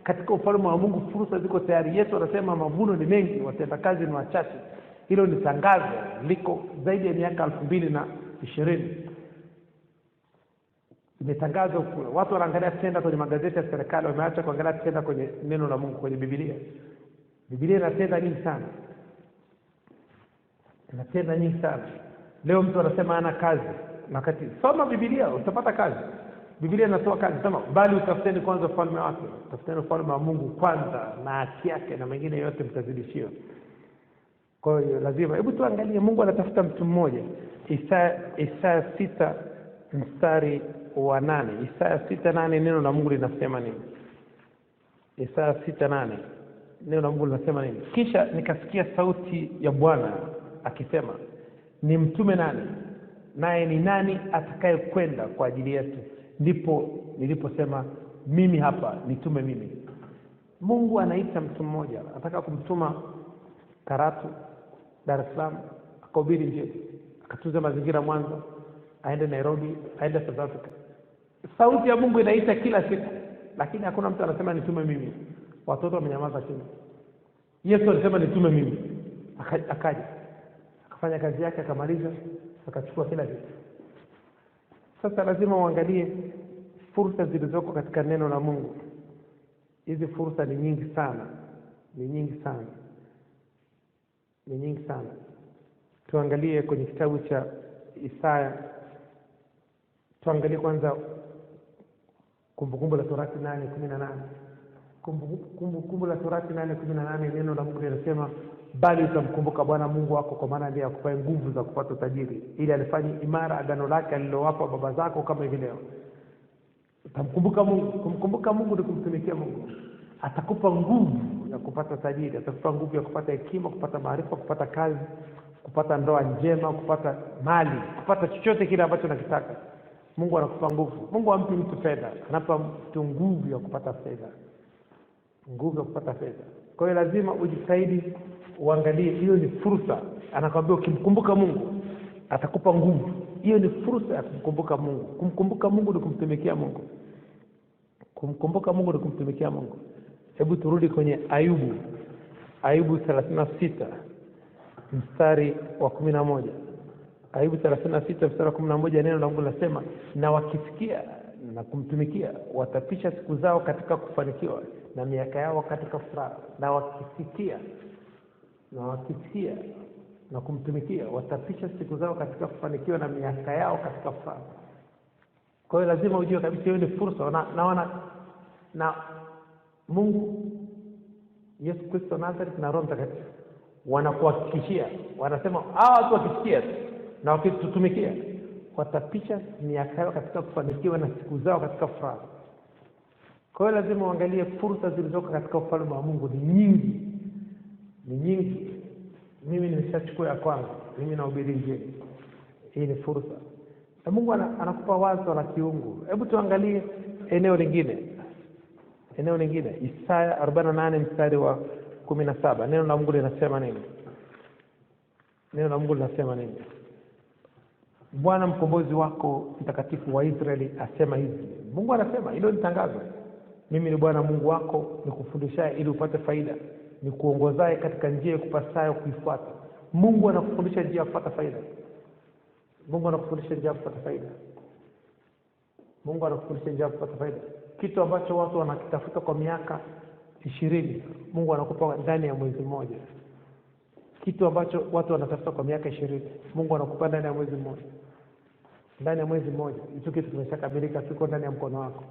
Katika ufalme wa Mungu fursa ziko tayari. Yesu anasema mavuno ni mengi, watendakazi ni wachache. Hilo ni tangazo liko zaidi ya miaka 2020. Imetangazwa kule. Watu wanaangalia tenda kwenye magazeti ya serikali, wameacha kuangalia tenda kwenye neno la Mungu, kwenye Biblia. Biblia ina tenda nyingi sana. Ina tenda nyingi sana. Leo mtu anasema ana kazi, wakati soma Biblia utapata kazi. Biblia inatoa kazi, sema bali utafuteni kwanza ufalme wake. Tafuteni ufalme wa Mungu kwanza na haki yake, na mengine yote mtazidishiwa. Kwa hiyo lazima hebu tuangalie Mungu anatafuta mtu mmoja. Isaya 6 mstari wa 8. Isaya 6:8 neno la Mungu linasema nini? Isaya 6:8 neno la Mungu linasema nini? Kisha nikasikia sauti ya Bwana akisema, ni mtume nani? Naye ni nani atakaye kwenda kwa ajili yetu? Ndipo niliposema mimi hapa, nitume mimi. Mungu anaita mtu mmoja, anataka kumtuma Karatu, Dar es Salaam, akahubiri Injili, akatunza mazingira Mwanza, aende Nairobi, aende South Africa. Sauti ya Mungu inaita kila siku, lakini hakuna mtu anasema nitume mimi. Watoto wamenyamaza kimya. Yesu alisema nitume mimi. Akaja, akafanya kazi yake, akamaliza, akachukua kila kitu. Sasa lazima uangalie fursa zilizoko katika neno la Mungu. Hizi fursa ni nyingi sana. Ni nyingi sana. Ni nyingi sana. Tuangalie kwenye kitabu cha Isaya. Tuangalie kwanza Kumbukumbu la Torati 8:18. Kumbukumbu la Torati 8:18 neno la Mungu linasema, bali utamkumbuka Bwana Mungu wako, kwa maana ndiye akupaye nguvu za kupata utajiri, ili alifanye imara agano lake alilowapa baba zako kama hivi leo. Utamkumbuka Mungu. Kumkumbuka Mungu ni kumtumikia Mungu. Atakupa nguvu ya kupata utajiri, atakupa nguvu ya kupata hekima, kupata maarifa, kupata kazi, kupata ndoa njema, kupata mali, kupata chochote kile ambacho unakitaka. Mungu anakupa nguvu. Mungu hampi mtu fedha, anapa mtu nguvu ya kupata fedha. Nguvu ya kupata fedha. Kwa hiyo lazima ujitahidi uangalie, hiyo ni fursa. Anakuambia ukimkumbuka Mungu atakupa nguvu. Hiyo ni fursa ya kumkumbuka Mungu. Kumkumbuka Mungu ni kumtumikia Mungu. Kumkumbuka Mungu ni kumtumikia Mungu. Hebu turudi kwenye Ayubu. Ayubu 36 mstari wa 11. Ayubu 36 mstari wa 11 neno la Mungu linasema, na wakisikia na kumtumikia watapisha siku zao katika kufanikiwa na miaka yao katika furaha. Na wakisikia na kumtumikia watapisha siku zao katika kufanikiwa na miaka yao katika furaha. Kwa hiyo lazima ujue kabisa hiyo ni fursa. Na Mungu Yesu Kristo Nazareth na Roho Mtakatifu wanakuhakikishia, wanasema hawa watu wakisikia na wakitutumikia watapisha miaka yao katika kufanikiwa na siku zao katika furaha. Kwa hiyo lazima uangalie fursa zilizoko katika ufalme wa Mungu. Ni nyingi. Ni nyingi. Mimi nimeshachukua ya kwanza. Mimi nahubiri Injili. Hii ni fursa. Na Mungu anakupa wazo la kiungu. Hebu tuangalie eneo lingine. Eneo lingine, Isaya 48 mstari wa 17. Neno la Mungu linasema nini? Neno la Mungu linasema nini? Bwana mkombozi wako mtakatifu wa Israeli asema hivi. Mungu anasema, hilo ni tangazo. Mimi ni Bwana Mungu wako, nikufundishaye ili upate faida, nikuongozaye katika njia ikupasayo kuifuata. Mungu anakufundisha njia ya kupata faida. Mungu anakufundisha njia ya kupata faida. Mungu anakufundisha njia ya kupata faida. Kitu ambacho watu wanakitafuta kwa miaka 20, Mungu anakupa ndani ya mwezi mmoja. Kitu ambacho watu wanatafuta kwa miaka 20, Mungu anakupa ndani ya mwezi mmoja. Ndani ya mwezi mmoja, hicho kitu kimeshakamilika, kiko ndani ya mkono wako.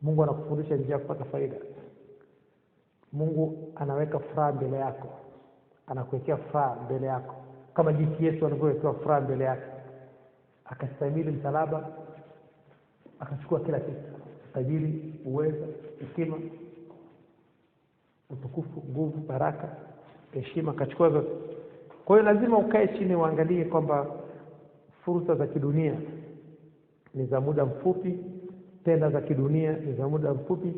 Mungu anakufundisha njia ya kupata faida. Mungu anaweka furaha mbele yako. Anakuwekea furaha mbele yako. Kama jinsi Yesu alivyoweka furaha mbele yake. Akastahimili msalaba, akachukua kila kitu. Tajiri, uwezo, hekima. utukufu, nguvu, baraka, heshima, kachukua zote. Kwa hiyo lazima ukae chini uangalie kwamba fursa za kidunia ni za muda mfupi, tenda za kidunia ni za muda mfupi,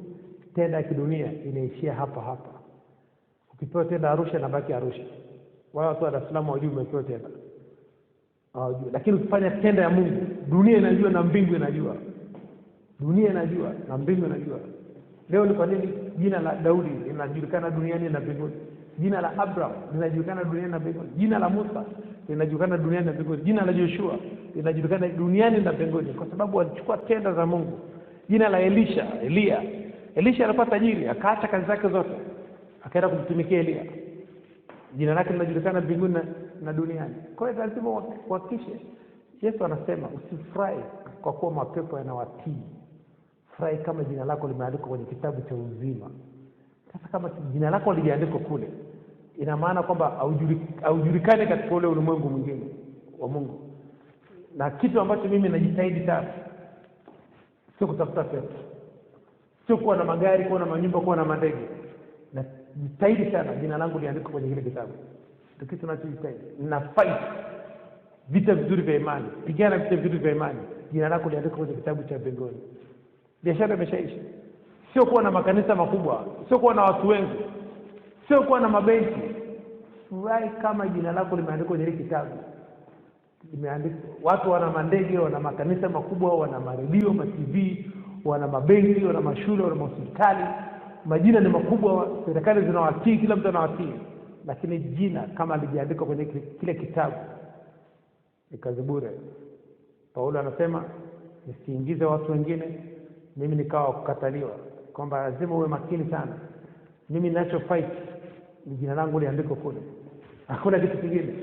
tenda ya kidunia inaishia hapa hapa. Ukipewa tenda Arusha na baki Arusha. Wao watu wa Dar es Salaam wajui umepewa tenda. Hawajui. Lakini ukifanya tenda ya Mungu, dunia inajua na mbingu inajua. Dunia inajua na mbingu inajua. Leo ni kwa nini jina la Daudi linajulikana duniani na mbinguni? Jina la Abraham linajulikana duniani na mbinguni. Jina la Musa linajulikana duniani na mbinguni. Jina la Joshua linajulikana duniani na mbinguni kwa sababu walichukua tenda za Mungu. Jina la Elia alikuwa tajiri, akaacha kazi zake zote, akaenda kumtumikia Elia. Jina lake linajulikana mbinguni na duniani. Kwa hiyo lazima uhakikishe. Yesu anasema usifurahi kwa kuwa mapepo yanawatii. Furahi kama jina lako limeandikwa kwenye kitabu cha uzima. Sasa kama jina lako limeandikwa kule, ina maana kwamba haujulikani katika ule ulimwengu mwingine wa Mungu. Na kitu ambacho mimi najitahidi sana sio kutafuta pesa, sio kuwa na magari, kuwa na manyumba, kuwa na mandege. Na jitahidi sana jina langu liandikwe kwenye kile kitabu. Ndio kitu ninachojitahidi. Nina fight vita vizuri vya imani, pigana vita vizuri vya imani, jina lako liandikwe kwenye kitabu cha mbinguni. Biashara imeshaisha. Sio kuwa na makanisa makubwa, sio kuwa na watu wengi, sio kuwa na mabenki. Furahi kama jina lako limeandikwa kwenye kitabu. Limeandikwa. Watu wana mandege, wana makanisa makubwa, wana maredio, ma TV, wana mabenki, wana mashule, wana hospitali. Majina ni makubwa, serikali zinawatii, kila mtu anawatii. Lakini jina kama limeandikwa kwenye kile kitabu ni kazi bure. Paulo anasema nisiingize watu wengine, mimi nikawa kukataliwa, kwamba lazima uwe makini sana. Mimi ninacho fight ni jina langu liandikwe kule. Hakuna kitu kingine.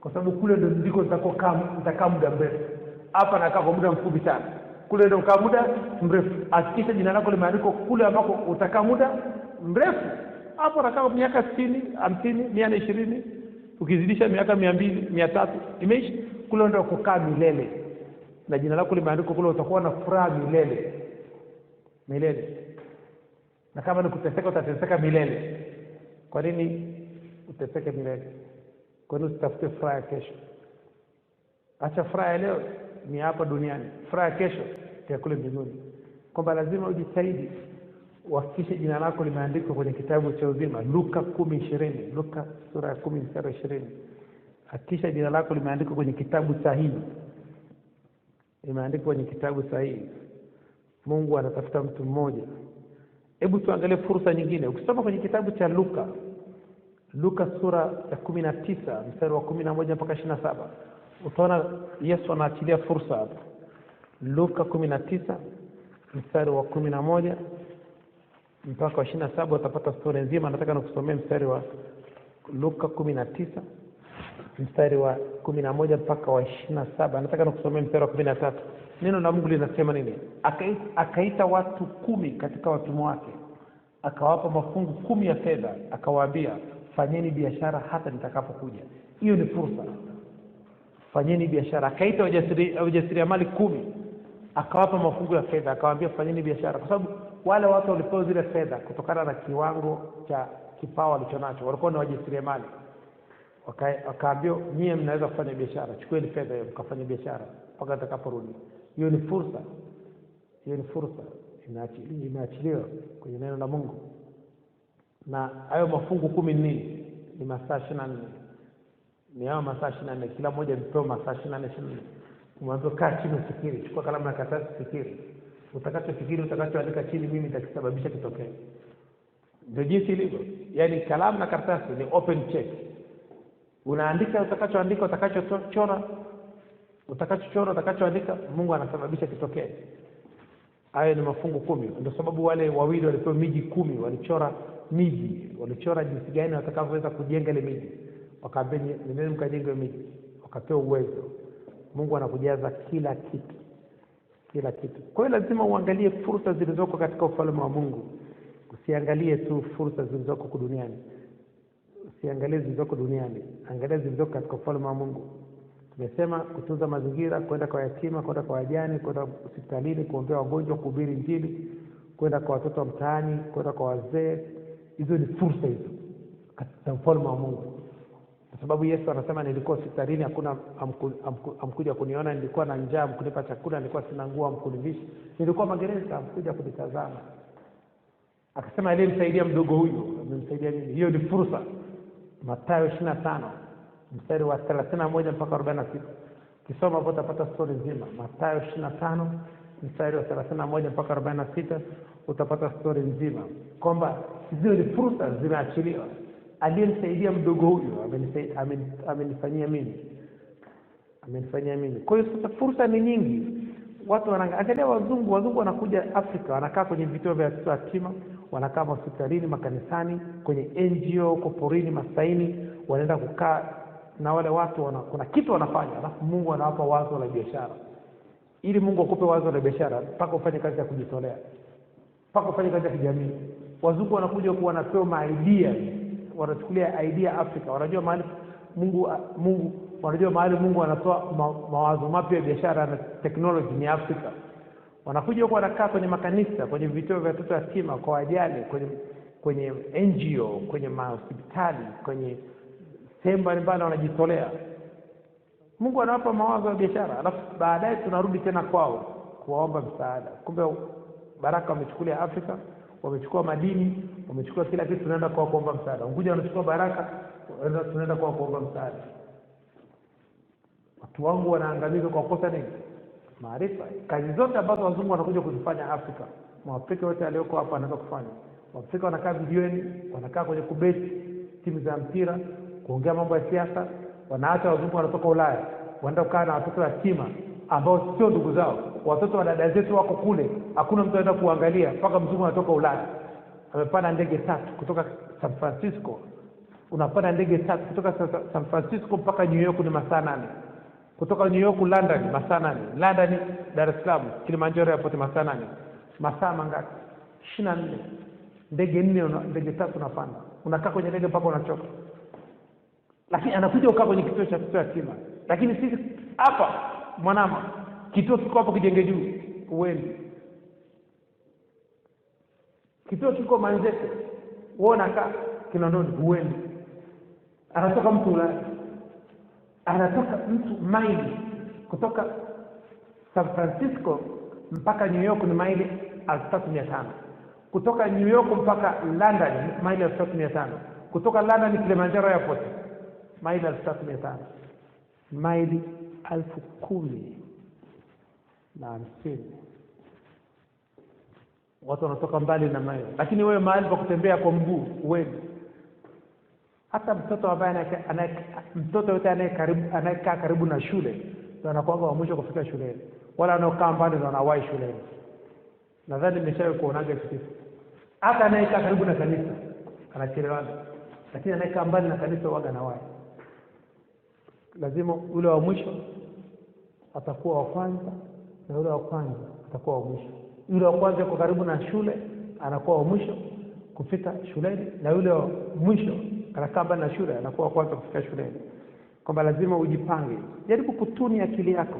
Kwa sababu kule ndio ndiko nitakaa muda mrefu. Hapa nakaa kwa muda mfupi sana. Kule ndio ukaa muda mrefu. Hakikisha jina lako limeandikwa kule ambako utakaa muda mrefu. Hapo nakaa miaka 60, 50, 120, ukizidisha miaka 200, 300, imeisha. Kule ndio kukaa milele. Na jina lako limeandikwa kule, utakuwa na furaha milele. Na kama ni kuteseka, utateseka milele. Kwa nini uteseke milele? Kwa nini usitafute furaha kesho? Acha furaha leo ni hapa duniani, furaha kesho ni kule mbinguni. Kwamba lazima ujitahidi uhakikishe jina lako limeandikwa kwenye kitabu cha uzima. Luka 10:20, Luka sura ya 10 mstari wa 20. Hakikisha jina lako limeandikwa kwenye kitabu sahihi. Limeandikwa kwenye kitabu sahihi. Mungu anatafuta mtu mmoja. Hebu tuangalie fursa nyingine. Ukisoma kwenye kitabu cha Luka sura ya 19 mstari wa 11 mpaka 27, utaona Yesu anaachilia fursa hapa. Luka 19 mstari wa 11 mpaka 27 utapata story nzima. Nataka nikusomee mstari wa Luka 19 mstari wa 11 mpaka wa 27. Nataka nikusomee mstari wa 13. Neno la Mungu linasema nini? Akaita watu 10 katika watumwa wake, akawapa mafungu 10 ya fedha, akawaambia, fanyeni biashara hata nitakapokuja. Hiyo ni fursa. Fanyeni biashara. Akaita wajasiriamali 10, akawapa mafungu ya fedha, akawaambia fanyeni biashara. Kwa sababu wale watu walipewa zile fedha kutokana na kiwango cha kipawa walichonacho, walikuwa ni wajasiriamali. Wakaambia nyie mnaweza kufanya biashara, chukueni fedha hiyo mkafanye biashara mpaka atakaporudi. Hiyo ni fursa. Hiyo ni fursa imeachiliwa kwenye neno la Mungu. Na hayo mafungu 10 ni masaa 24. Ni hao masaa 24, kila mmoja alipewa masaa 24. Umwambie kaa chini ufikiri, chukua kalamu na karatasi ufikiri. Utakachofikiri, utakachoandika chini, mimi nitakisababisha kitokee. Ndio jinsi ilivyo. Yaani kalamu na karatasi ni open check. Unaandika utakachoandika, utakachochora, utakachoandika, Mungu anasababisha kitokee. Hayo ni mafungu 10. Ndio sababu wale wawili walipewa miji 10, walichora miji, walichora jinsi gani watakavyoweza kujenga ile miji. Wakaambia nendeni mkajenge miji, wakapewa uwezo. Mungu anakujaza kila kitu. Kila kitu. Kwa hiyo lazima uangalie fursa zilizoko katika ufalme wa Mungu. Usiangalie tu fursa zilizoko duniani. Usiangalie zilizoko duniani, angalia zilizoko katika ufalme wa Mungu. Tumesema kutunza mazingira, kwenda kwa yatima, kwenda kwa wajane, kwenda hospitalini kuombea wagonjwa, kuhubiri Injili, kwenda kwa watoto wa mtaani, kwenda kwa wazee, Hizo ni fursa hizo katika ufalme wa Mungu. Kwa sababu Yesu anasema nilikuwa hospitalini hakuna amkuja kuniona, nilikuwa na njaa mkunipa chakula, nilikuwa sina nguo mkunivisha, nilikuwa magereza amkuja kunitazama. Akasema aliyemsaidia mdogo huyu amemsaidia mimi. Hiyo ni fursa. Mathayo 25 mstari wa 31 mpaka 46. Kisoma hapo utapata story nzima. Mathayo 25 mstari wa 31 mpaka 46 utapata story nzima kwamba hizo ni fursa zimeachiliwa. Aliyemsaidia mdogo huyu amenifanyia mimi. Amenifanyia mimi. Kwa hiyo sasa fursa ni nyingi. Watu wanaangalia wazungu wanakuja Afrika, wanakaa kwenye vituo vya watoto yatima, wanakaa hospitalini, makanisani, kwenye NGO, huko porini, masaini, wanaenda kukaa na wale watu kuna kitu wanafanya, alafu Mungu anawapa wazo la biashara. Ili Mungu akupe wazo la biashara, mpaka ufanye kazi ya kujitolea, mpaka ufanye kazi ya kijamii. Wazungu wanakuja kuwa wanapewa idea, wanachukulia idea Afrika, wanajua mahali Mungu anatoa mawazo mapya ya biashara na technology ni Afrika. Wanakuja huko wanakaa kwenye makanisa, kwenye vituo vya watoto yatima, kwa wajane, kwenye NGO, kwenye hospitali, kwenye sehemu mbalimbali wanajitolea. Mungu anawapa mawazo ya biashara, alafu baadaye tunarudi tena kwao kuwaomba msaada. Kumbe baraka wamechukulia Afrika, wamechukua madini, wamechukua kila kitu, tunaenda kwao kuomba msaada. Unguja wanachukua baraka, tunaenda kwao kuomba msaada. Watu wangu wanaangamizwa kwa kosa nini? Maarifa. Kazi zote ambazo wazungu wanakuja kuzifanya Afrika, Mwafrika wote alioko hapa anaweza kufanya. Waafrika wanakaa vijiweni, wanakaa kwenye kubeti timu za mpira, kuongea mambo ya siasa. Wanaacha wazungu wanatoka Ulaya, wanaenda kukaa na watoto yatima ambao sio ndugu zao. Watoto wa dada zetu wako kule, hakuna mtu anaenda kuangalia, mpaka mzungu anatoka Ulaya. Amepanda ndege 3 kutoka San Francisco. Unapanda ndege 3 kutoka San Francisco mpaka New York ni masaa 8. Kutoka New York London masaa 8. London Dar es Salaam Kilimanjaro Airport masaa 8. Masaa mangapi? 24. Ndege 4, ndege 3 unapanda. Unakaa kwenye ndege mpaka unachoka. Lakini anakuja ukaa kwenye kituo cha watoto yatima. Lakini sisi hapa Mwanama, kituo kiko hapo Kijenge Juu, uende. Kituo kiko Manzese, uona kaa Kinondoni, uende. Anatoka mtu Ulaya, anatoka mtu maili kutoka San Francisco mpaka New York ni maili 3500. Kutoka New York mpaka London maili 3500. Kutoka London Kilimanjaro Airport maili 3500. Maili 10,050. Watu wanatoka mbali na maili. Lakini wewe mahali pa kutembea kwa mguu uende. Hata mtoto ambaye mtoto yote anayekaa karibu na shule ndio anakuwa wa mwisho kufika shuleni. Wala anaokaa mbali ndio anawahi shuleni. Nadhani nimeshawahi kuonaga kitu. Hata anayekaa karibu na kanisa anachelewa. Lakini anayekaa mbali na kanisa huwa anawahi. Lazima ule wa mwisho atakuwa wa kwanza na ule wa kwanza atakuwa wa mwisho. Yule wa kwanza yuko karibu na shule anakuwa wa mwisho kufika shuleni, na yule wa mwisho anakaa mbali na shule anakuwa wa kwanza kufika shuleni. Kwamba lazima ujipange. Jaribu kutuni akili yako.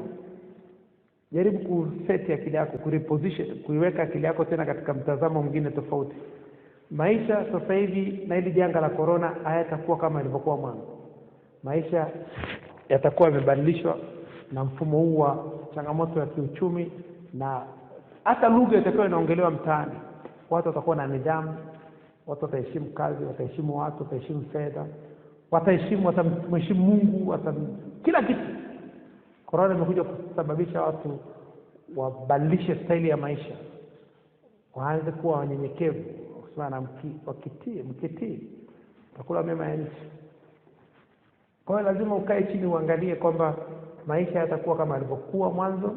Jaribu kuseti akili yako, kureposition, kuiweka akili yako tena katika mtazamo mwingine tofauti. Maisha sasa hivi na hili janga la corona hayatakuwa kama ilivyokuwa mwanzo. Maisha yatakuwa yamebadilishwa na mfumo huu wa changamoto ya kiuchumi, na hata lugha itakuwa inaongelewa mtaani. Watu watakuwa na nidhamu, watu wataheshimu kazi, wataheshimu watu, wataheshimu fedha, watamheshimu Mungu, kila kitu. Corona imekuja kusababisha watu wabadilishe staili ya maisha. Waanze kuwa wanyenyekevu, sana mkitii utakula mema ya nchi. Kwa hiyo lazima ukae chini uangalie kwamba maisha yatakuwa kama yalivyokuwa mwanzo.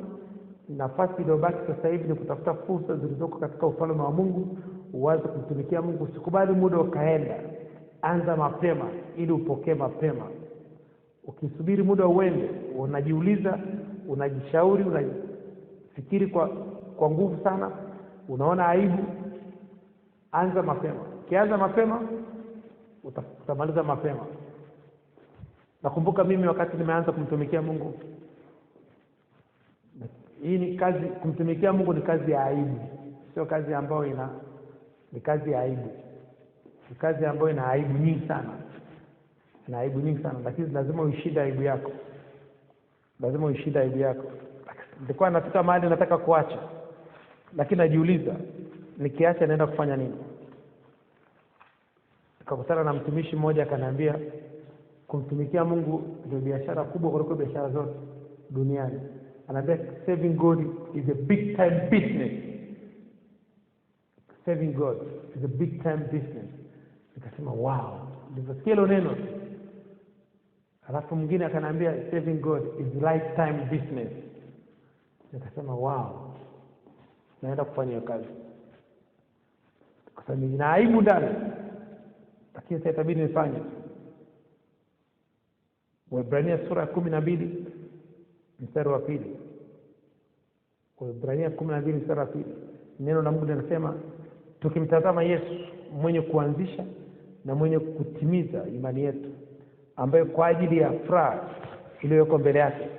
Nafasi iliyobaki sasa hivi ni kutafuta fursa zilizoko katika ufalme wa Mungu, uanze kumtumikia Mungu. Usikubali muda ukaenda. Anza mapema ili upokee mapema. Ukisubiri muda uende, unajiuliza, unajishauri, unafikiri kwa nguvu sana, unaona aibu. Anza mapema. Ukianza mapema utamaliza mapema. Nakumbuka mimi wakati nimeanza kumtumikia Mungu, hii ni kazi, kumtumikia Mungu ni kazi ya aibu. Sio kazi ambayo ni kazi ya aibu. Ni kazi ambayo ina aibu nyingi sana. Ina aibu nyingi sana, lakini lazima uishinde aibu yako. Lazima uishinde aibu yako. Nilikuwa nafika mahali nataka kuacha, lakini najiuliza nikiacha naenda kufanya nini? Nikakutana na mtumishi mmoja akaniambia kumtumikia Mungu ndio biashara kubwa kuliko biashara zote duniani. Anambia serving God is a big time business. Serving God is a big time business. Nikasema wow, nilisikia hilo neno. Alafu mwingine akaniambia serving God is lifetime business. Nikasema wow, naenda kufanya hiyo kazi. Kwa sababu nina aibu ndani, lakini sasa itabidi nifanye. Waebrania sura ya 12 mstari wa 2. Waebrania 12 mstari wa 2. Neno la Mungu linasema tukimtazama Yesu mwenye kuanzisha na mwenye kutimiza imani yetu, ambaye kwa ajili ya furaha iliyoko mbele yake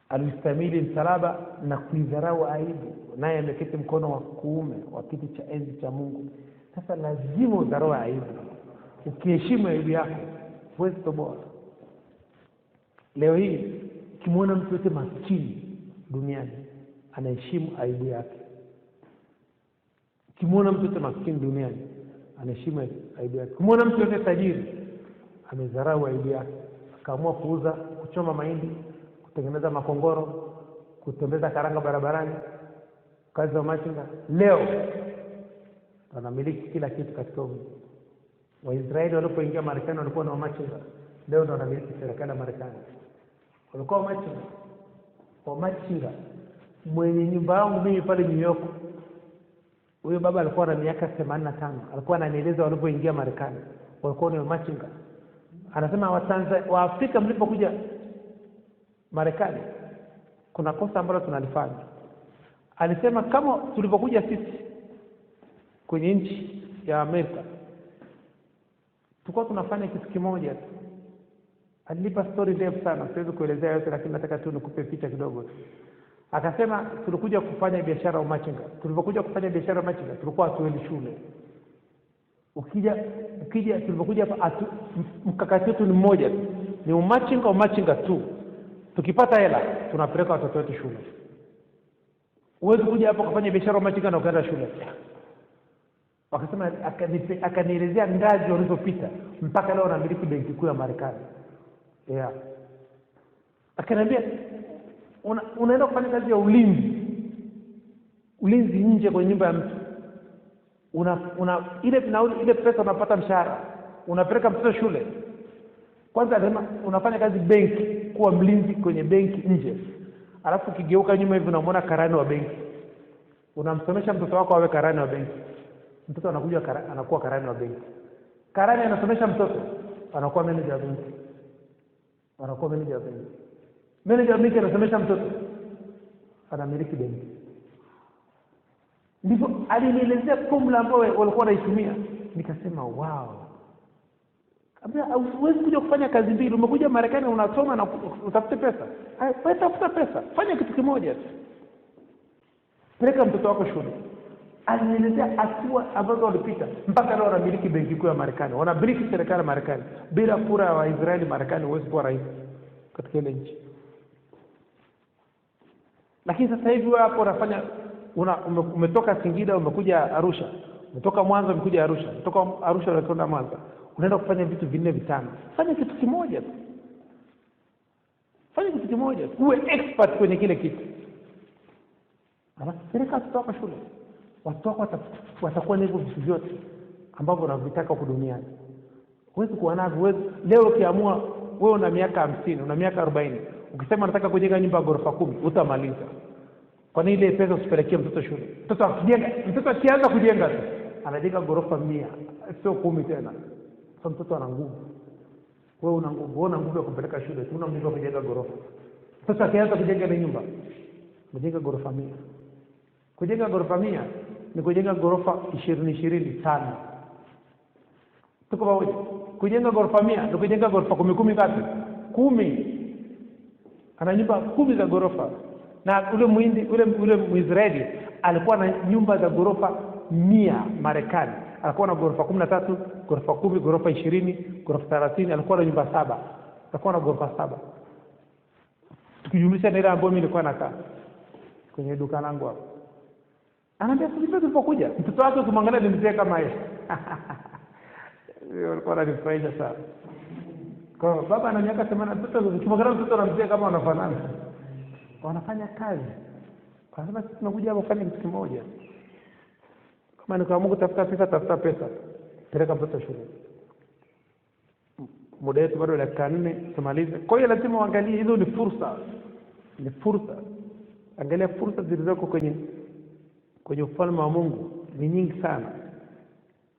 alistahimili msalaba na kuidharau aibu, naye ameketi mkono wa kuume wa kiti cha enzi cha Mungu. Sasa lazima udharau aibu. Ukiheshimu aibu yako huwezi kutoboa. Leo hii ukimwona mtu yote maskini duniani anaheshimu aibu yake. Ukimwona mtu yote maskini duniani anaheshimu aibu yake. Ukimwona mtu yote tajiri amedharau aibu yake, akaamua kuuza, kuchoma mahindi, kutengeneza makongoro, kutembeza karanga barabarani, kazi za machinga. Leo wanamiliki kila kitu katika ulimwengu. Waisraeli walipoingia Marekani walikuwa na machinga. Leo ndio wanamiliki serikali ya Marekani. Walikuwa machinga. Mwenye nyumba yangu mimi pale New York, huyo baba alikuwa na miaka 85. Alikuwa ananieleza walipoingia Marekani walikuwa ni machinga. Anasema wa Afrika mlipokuja Marekani kuna kosa ambalo tunalifanya. Alisema kama tulipokuja sisi kwenye nchi ya Amerika tulikuwa tunafanya kitu kimoja tu. Alinipa story ndefu sana, siwezi kuelezea yote, lakini nataka tu nikupe picha kidogo. Akasema tulikuja kufanya biashara umachinga. Tulipokuja kufanya biashara umachinga tulikuwa hatuendi shule. Ukija tulipokuja hapa mkakati wetu ni mmoja tu. Ni umachinga tu. Tukipata hela tunapeleka watoto wetu shule. Uwezi kuja hapa kufanya biashara umachinga na ukaenda shule. Wakasema akanielezea ngazi walizopita mpaka leo wanamiliki benki kuu ya Marekani. Yeah. Akaniambia unaenda kufanya kazi ya ulinzi nje kwenye nyumba ya mtu. Ile pesa unapata mshahara, unapeleka mtoto shule. Kwanza anasema unafanya kazi benki, kuwa mlinzi kwenye benki nje. Alafu ukigeuka nyuma hivi unamwona karani wa benki. Unamsomesha mtoto wako awe karani wa benki. Mtoto anakuja anakuwa karani wa benki. Karani anasomesha mtoto, anakuwa manager wa benki. Manager wa benki anasomesha mtoto, anamiliki benki. Ndipo alinielezea formula ambayo walikuwa wanaitumia. Nikasema wow. Kabla huwezi kuja kufanya kazi mbili. Umekuja Marekani unasoma na utafute pesa. Tafuta pesa. Fanya kitu kimoja tu. Peleka mtoto wako shule. Alinielezea hatua ambazo walipita mpaka leo wanamiliki benki kuu ya Marekani. Wanamiliki serikali ya Marekani. Bila kura ya Waisraeli Marekani huwezi kuwa rais katika ile nchi. Lakini sasa hivi wewe hapo unafanya umetoka Singida umekuja Arusha. Umetoka Mwanza umekuja Arusha. Umetoka Arusha unakwenda Mwanza. Unaenda kufanya vitu 4-5. Fanya kitu kimoja tu. Uwe expert kwenye kile kitu. Alafu peleka watoto wako shule. Watoto wako watakuwa na hivyo vitu vyote ambavyo unavitaka huko duniani. Huwezi kuwa navyo. Leo ukiamua wewe una miaka 50, una miaka 40, ukisema nataka kujenga nyumba ya ghorofa 10, utamaliza. Kwa nini ile pesa usipelekee mtoto shule? Mtoto akianza kujenga tu anajenga ghorofa 100, sio 10 tena. Sasa mtoto ana nguvu. Wewe una nguvu ya kupeleka shule, una nguvu ya kujenga ghorofa. Sasa akianza kujenga ile nyumba, mjenga ghorofa 100. Kujenga ghorofa 100 ni kujenga ghorofa 20 sana. Tuko pamoja? Kujenga ghorofa 100 ni kujenga ghorofa 10 ngapi? 10. Ana nyumba 10 za ghorofa. Na ule Muisraeli alikuwa na nyumba za ghorofa 100 Marekani. alikuwa na ghorofa 13, ghorofa 10, ghorofa 20, ghorofa 30, alikuwa na nyumba 7. Alikuwa na ghorofa 7. Tukijumlisha na ile ambayo mimi nilikuwa nakaa kwenye duka langu hapo. Anaambia sisi tulipokuja, mtoto wake ukimwangalia ni mzee kama yeye. Yeye alikuwa ananifurahisha sana. Kwa baba ana miaka 80, mtoto ukimwangalia mtoto na mzee kama wanafanana. Wanafanya kazi. Kwa sababu sisi tunakuja hapa kufanya kitu kimoja. Kama ni kwa Mungu tafuta pesa. Peleka mtoto shule. Muda wetu bado dakika 4 tumalize. Kwa hiyo lazima uangalie hizo ni fursa. Ni fursa. Angalia fursa zilizoko kwenye ufalme wa Mungu ni nyingi sana.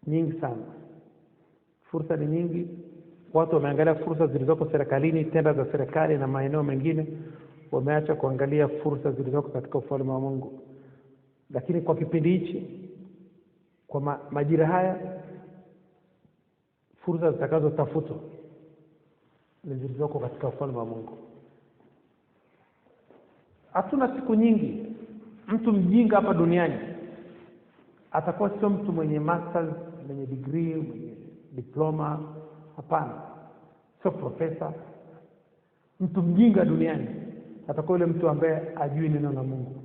Nyingi sana. Fursa ni nyingi. Watu wameangalia fursa zilizoko serikalini, tenda za serikali na maeneo mengine, wameacha kuangalia fursa zilizoko katika ufalme wa Mungu. Lakini kwa kipindi hichi, kwa majira haya, fursa zitakazotafutwa ni zilizoko katika ufalme wa Mungu. Hatuna siku nyingi mtu mjinga hapa duniani atakuwa sio mtu mwenye masters, mwenye degree, mwenye diploma. Hapana, sio profesa. Mtu mjinga duniani atakuwa yule mtu ambaye ajui neno la Mungu.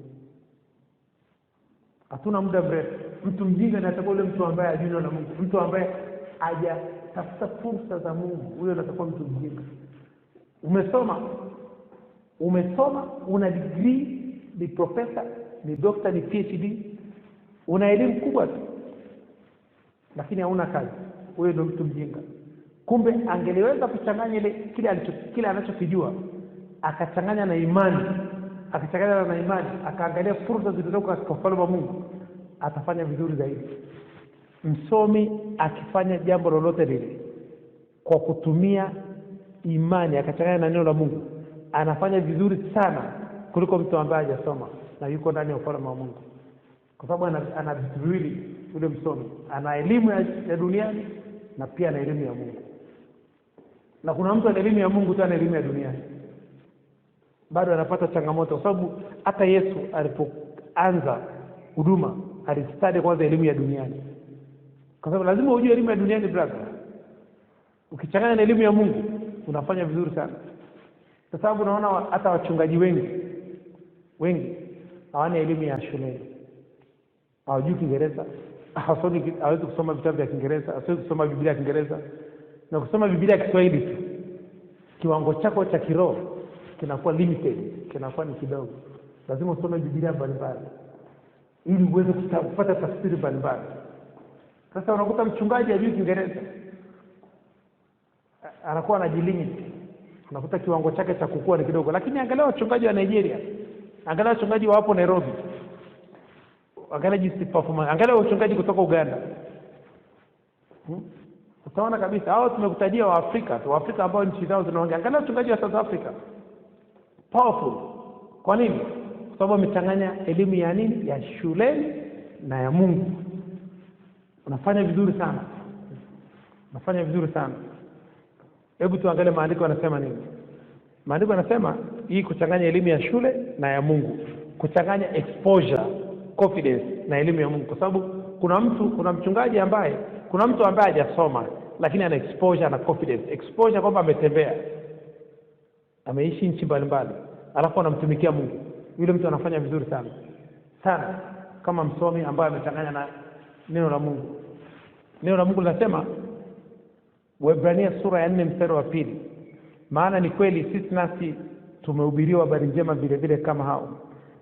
Hatuna muda mrefu mtu mjinga na atakuwa yule mtu ambaye ajui neno la Mungu, mtu ambaye hajatafuta fursa za Mungu. Huyo atakuwa mtu mjinga. Umesoma, una degree, ni profesa, ni doctor, ni PhD, una elimu kubwa tu, lakini hauna kazi. Huyo ndio mtu mjinga. Kumbe angeliweza kuchanganya kile anachokijua, akachanganya na imani, akaangalia fursa zilizoko katika ufalme wa Mungu, atafanya vizuri zaidi. Msomi akifanya jambo lolote lile kwa kutumia imani, akachanganya na neno la Mungu, anafanya vizuri sana kuliko mtu ambaye hajasoma na yuko ndani ya ufalme wa Mungu. Kwa sababu ana vitu viwili yule msomi. Ana elimu ya duniani na pia ana elimu ya Mungu. Na kuna mtu ana elimu ya Mungu tu ana elimu ya duniani, bado anapata changamoto. Kwa sababu hata Yesu alipoanza huduma alistadi kwanza elimu ya duniani. Kwa sababu lazima ujue elimu ya duniani brother. Ukichanganya na elimu ya Mungu unafanya vizuri sana. Kwa sababu unaona hata wachungaji wengi hawana elimu ya shule. Hawajui Kiingereza, hawezi kusoma vitabu vya Kiingereza, hawezi kusoma Biblia ya Kiingereza. Na kusoma Biblia ya Kiswahili tu, kiwango chako cha kiroho kinakuwa limited, kinakuwa ni kidogo. Lazima usome Biblia mbalimbali ili uweze kupata tafsiri mbalimbali. Sasa unakuta mchungaji hajui Kiingereza, anakuwa anajilimit, unakuta kiwango chake cha kukua ni kidogo. Lakini angalia wachungaji wa Nigeria, angalia wachungaji wa hapo Nairobi, angalia jinsi performance, angalia wachungaji kutoka Uganda. Utaona kabisa hao tumekutajia wa Afrika ambao nchi zao zinaongea. Angalia wachungaji wa South Africa, powerful. Kwa nini? Kwa sababu wamechanganya elimu ya nini? Ya shuleni na ya Mungu. Unafanya vizuri sana. Hebu tuangalie maandiko yanasema nini. Maandiko yanasema hii kuchanganya elimu ya shule na ya Mungu, kuchanganya exposure, confidence na elimu ya Mungu. Kwa sababu kuna mchungaji ambaye, kuna mtu ambaye hajasoma lakini ana exposure na confidence. Exposure kwamba ametembea, ameishi nchi mbalimbali, alafu anamtumikia Mungu. Yule mtu anafanya vizuri sana kama msomi ambaye amechanganya na neno la Mungu. Neno la Mungu linasema Waebrania sura ya 4 mstari wa 2, maana ni kweli sisi nasi tumehubiriwa habari njema vile vile kama hao,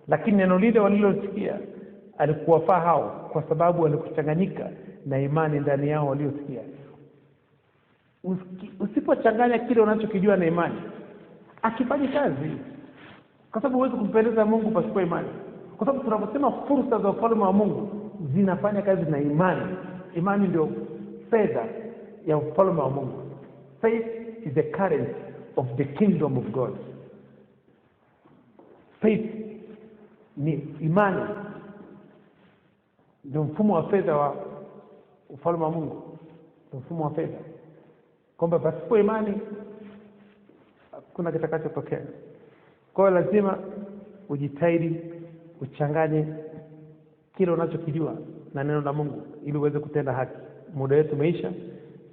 lakini neno lile walilosikia alikuwafaa hao kwa sababu walikuchanganyika na imani ndani yao waliosikia. Usipochanganya kile unachokijua na imani, akifanyi kazi. Kwa sababu huwezi kumpendeza Mungu pasipo imani. Kwa sababu tunaposema fursa za ufalme wa Mungu zinafanya kazi na imani. Imani ndio fedha ya ufalme wa Mungu. Faith is the currency of the kingdom of God. Faith ni imani, ndio mfumo wa fedha wa ufalme wa Mungu. Ndio mfumo wa fedha. Kwamba pasipo imani hakuna kitakachotokea. Kwa hiyo lazima ujitahidi uchanganye kile unachokijua na neno la Mungu ili uweze kutenda haki. Muda wetu umeisha,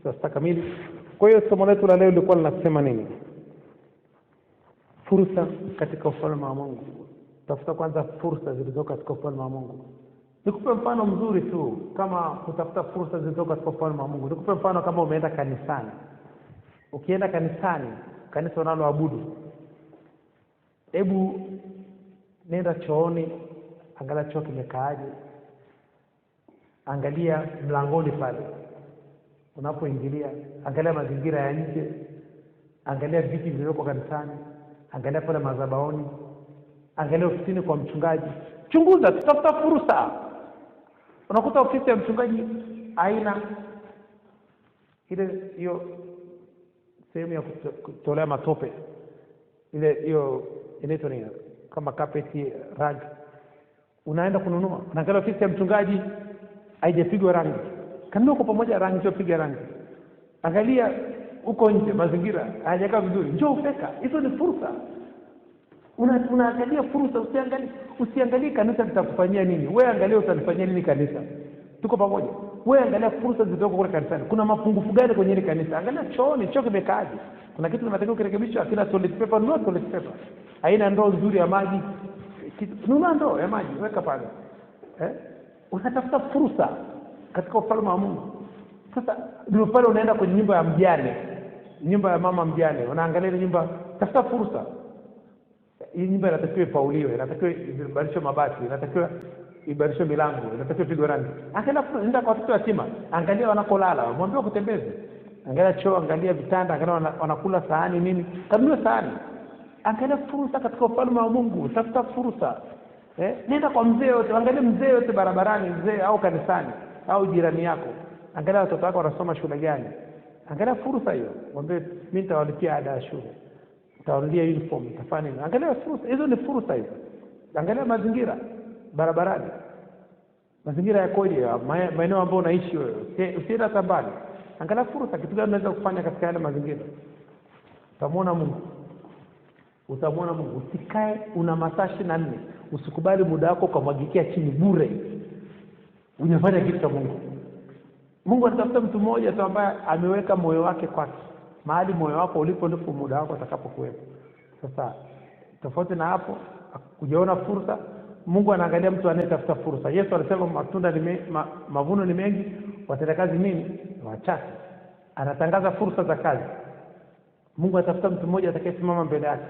saa 6 kamili. Kwa hiyo somo letu la leo lilikuwa linasema nini? Fursa katika ufalme wa Mungu. Tafuta kwanza fursa zilizoko katika ufalme wa Mungu. Nikupe mfano mzuri tu kama kutafuta fursa zilizoko katika ufalme wa Mungu. Nikupe mfano kama umeenda kanisani. Ukienda kanisani, kanisa unaloabudu, hebu nenda chooni, angalia choo kimekaaje. Angalia mlangoni pale unapoingilia, angalia mazingira ya nje, angalia viti vilivyoko kanisani, angalia pale madhabahuni, angalia ofisini kwa mchungaji. Chunguza, tafuta fursa. Unakuta ofisi ya mchungaji haina ile hiyo sehemu ya kutolea matope, ile hiyo inaitwa nini, kama carpet rag. Unaenda kununua, unaangalia ofisi ya mchungaji haijapigwa rangi, kanunua kwa pamoja rangi, sio piga rangi. Angalia uko nje, mazingira hayajakaa vizuri, njoo ufeka. Hizo ni fursa. Unaangalia fursa, usiangalie kanisa litakufanyia nini. Wewe angalia utalifanyia nini kanisa. Tuko pamoja? Wewe angalia fursa zilizoko kule kanisani. Kuna mapungufu gani kwenye ile kanisa? Angalia chooni, choo kimekaaje? Kuna kitu kinatakiwa kirekebishwe. Akina toilet paper, nunua toilet paper. Haina ndoo nzuri ya maji, nunua ndoo ya maji, weka pale. Unatafuta fursa katika ufalme wa Mungu. Sasa ndio pale unaenda kwenye nyumba ya mjane, nyumba ya mama mjane, unaangalia ile nyumba, tafuta fursa. Hii nyumba inatakiwa pauliwe, inatakiwa ibadilishwe mabati, inatakiwa ibadilishwe milango, inatakiwa pigwe rangi. Angalia, nenda kwa watoto yatima, angalia wanakolala, mwambie kutembeze. Angalia choo, angalia vitanda, angalia wanakula sahani nini, kanunue sahani. Angalia fursa katika ufalme wa Mungu, tafuta fursa. Nenda kwa mzee yote, angalia mzee yote barabarani, mzee au kanisani au jirani yako. Angalia watoto wako wanasoma shule gani. Angalia fursa hiyo. Mwambie mimi nitawalipia ada ya shule, nitawanunulia uniform, nitafanya nini. Angalia fursa. Hizo ni fursa hizo. Angalia mazingira barabarani. Mazingira yakoje? Maeneo ambayo unaishi wewe. Usienda tambani. Angalia fursa, kitu gani unaweza kufanya katika yale mazingira. Utamwona Mungu. Utamwona Mungu. Usikae una masaa 24. Usikubali muda wako kumwagikia chini bure. Unafanya kitu cha Mungu. Mungu anatafuta mtu mmoja tu ambaye ameweka moyo wake kwake. Mahali moyo wako ulipo ndipo muda wako utakapokuwepo. Sasa tofauti na hapo, kujiona fursa, Mungu anaangalia mtu anayetafuta fursa. Yesu alisema mavuno ni mengi, watendakazi nini? Wachache. Anatangaza fursa za kazi. Mungu anatafuta mtu mmoja atakayesimama mbele yake.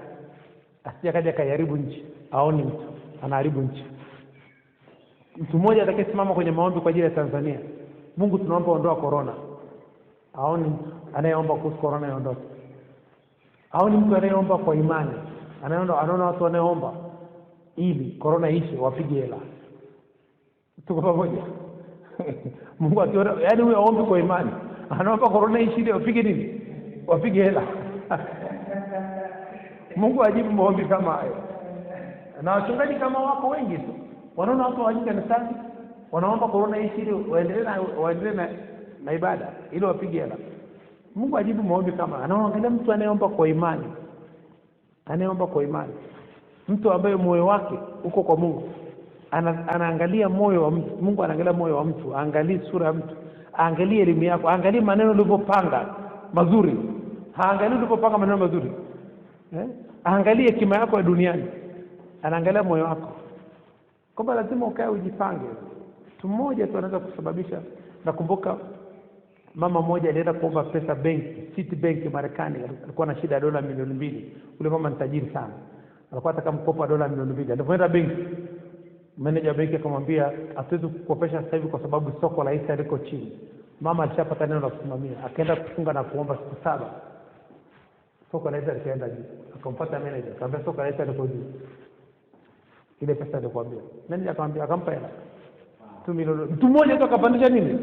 Asije kaja kayaribu nchi. Aoni mtu anaharibu nchi. Mtu mmoja atakayesimama kwenye maombi kwa ajili ya Tanzania. Mungu tunaomba ondoa corona. Aoni mtu anayeomba kuhusu corona iondoke. Aoni mtu anayeomba kwa imani. Anaona watu wanaoomba ili corona ishe, wapige hela. Tuko pamoja? Mungu akiona, yaani huyo aombe kwa imani. Anaomba corona ishe ili wapige nini? Wapige hela. Mungu ajibu maombi kama hayo. Na wachungaji kama wako wengi tu, wanaona watu waje kanisani, wanaomba corona ishe ili waendelee na ibada, ili wapige hela. Mungu ajibu maombi kama. Anaangalia mtu anayeomba kwa imani. Anayeomba kwa imani. Mtu ambaye moyo wake uko kwa Mungu. Anaangalia moyo wa mtu. Mungu anaangalia moyo wa mtu, angalia sura ya mtu, angalia elimu yako, angalia maneno ulivyopanga mazuri. Haangalii ulivyopanga maneno mazuri. Angalia hekima yako ya duniani. Anaangalia moyo wako. Kwamba lazima ukae ujipange. Mtu mmoja tu anaweza kusababisha. Nakumbuka mama mmoja alienda kuomba pesa benki, Citibank Marekani, alikuwa na shida ya dola milioni 2. Ule mama ni tajiri sana. Alikuwa ataka mkopo wa dola milioni 2. Alipoenda benki, manager benki akamwambia hatuwezi kukopesha sasa hivi kwa sababu soko la hisa liko chini. Mama alishapata neno la kusimamia, akaenda kufunga na kuomba siku 7. Soko la hisa likaenda juu. Akampata manager, akamwambia soko la hisa liko juu. Ile pesa alikwambia. Manager akamwambia, akampa hela 2 milioni. Mtu mmoja tu akapandisha nini?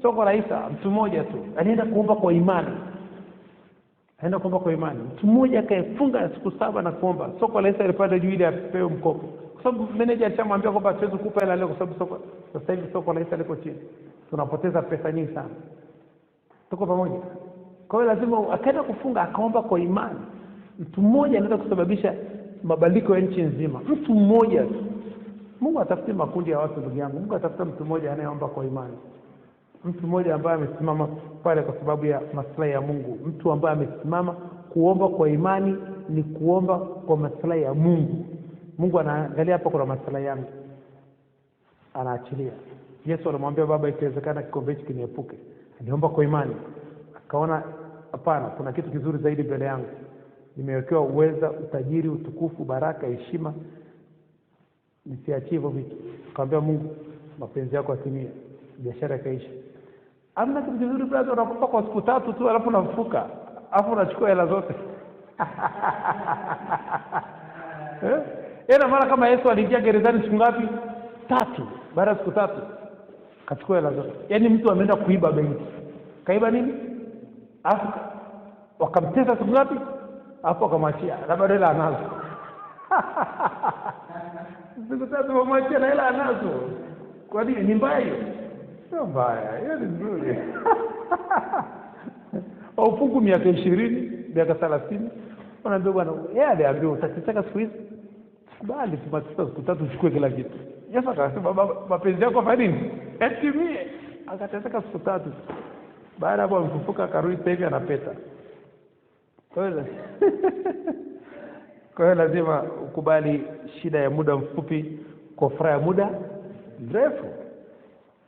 Soko la hisa. Mtu mmoja tu alienda kuomba kwa imani. Aenda kuomba kwa imani. Mtu mmoja akafunga siku 7 na kuomba. Soko la hisa lilipanda juu ili apewe mkopo. Kwa sababu manager alishamwambia kwamba siwezi kukupa hela leo kwa sababu sasa hivi soko la hisa liko chini. Tunapoteza pesa nyingi sana. Tuko pamoja? Kwa hiyo lazima akaenda kufunga, akaomba kwa imani. Mtu mmoja anaweza kusababisha mabadiliko ya nchi nzima. Mtu mmoja tu. Mungu atafuti makundi ya watu ndugu yangu. Mungu atafuta mtu mmoja anayeomba kwa imani. Mtu mmoja ambaye amesimama pale kwa sababu ya maslahi ya Mungu. Mtu ambaye amesimama kuomba kwa imani ni kuomba kwa maslahi ya Mungu. Mungu anaangalia hapa kuna maslahi yangu. Anaachilia. Yesu alimwambia Baba, ikiwezekana kikombe hiki kiniepuke. Aliomba kwa imani. Akaona hapana, kuna kitu kizuri zaidi mbele yangu. Nimewekewa uweza, utajiri, utukufu, baraka, heshima. Nisiachie hivyo vitu. Akamwambia Mungu, mapenzi yako yatimie. Biashara ikaisha. Hamna kitu kizuri brother, unakufa kwa siku 3 tu alafu unafufuka. Alafu unachukua hela zote. Ina maana kama Yesu aliingia gerezani siku ngapi? 3. Baada ya siku 3 kachukua hela zote. Yaani mtu ameenda kuiba benki. Kaiba nini? Alafu wakamtesa siku ngapi? Hapo akamwachia. Na bado hela anazo. Siku 3 wamwachia na hela anazo. Kwa nini? Ni mbaya hiyo? Sio mbaya. Hiyo ni nzuri. Au fungu miaka 20, miaka 30. Unaambia bwana, yeye aliambiwa utateseka siku hizi. Bali tumatisa siku 3 uchukue kila kitu. Yesu akasema mapenzi yako fanya nini? Yatimie. Akateseka siku 3. Baada hapo mfufuka akarudi sasa hivi anapeta. Kwa hiyo lazima ukubali shida ya muda mfupi kwa furaha ya muda mrefu.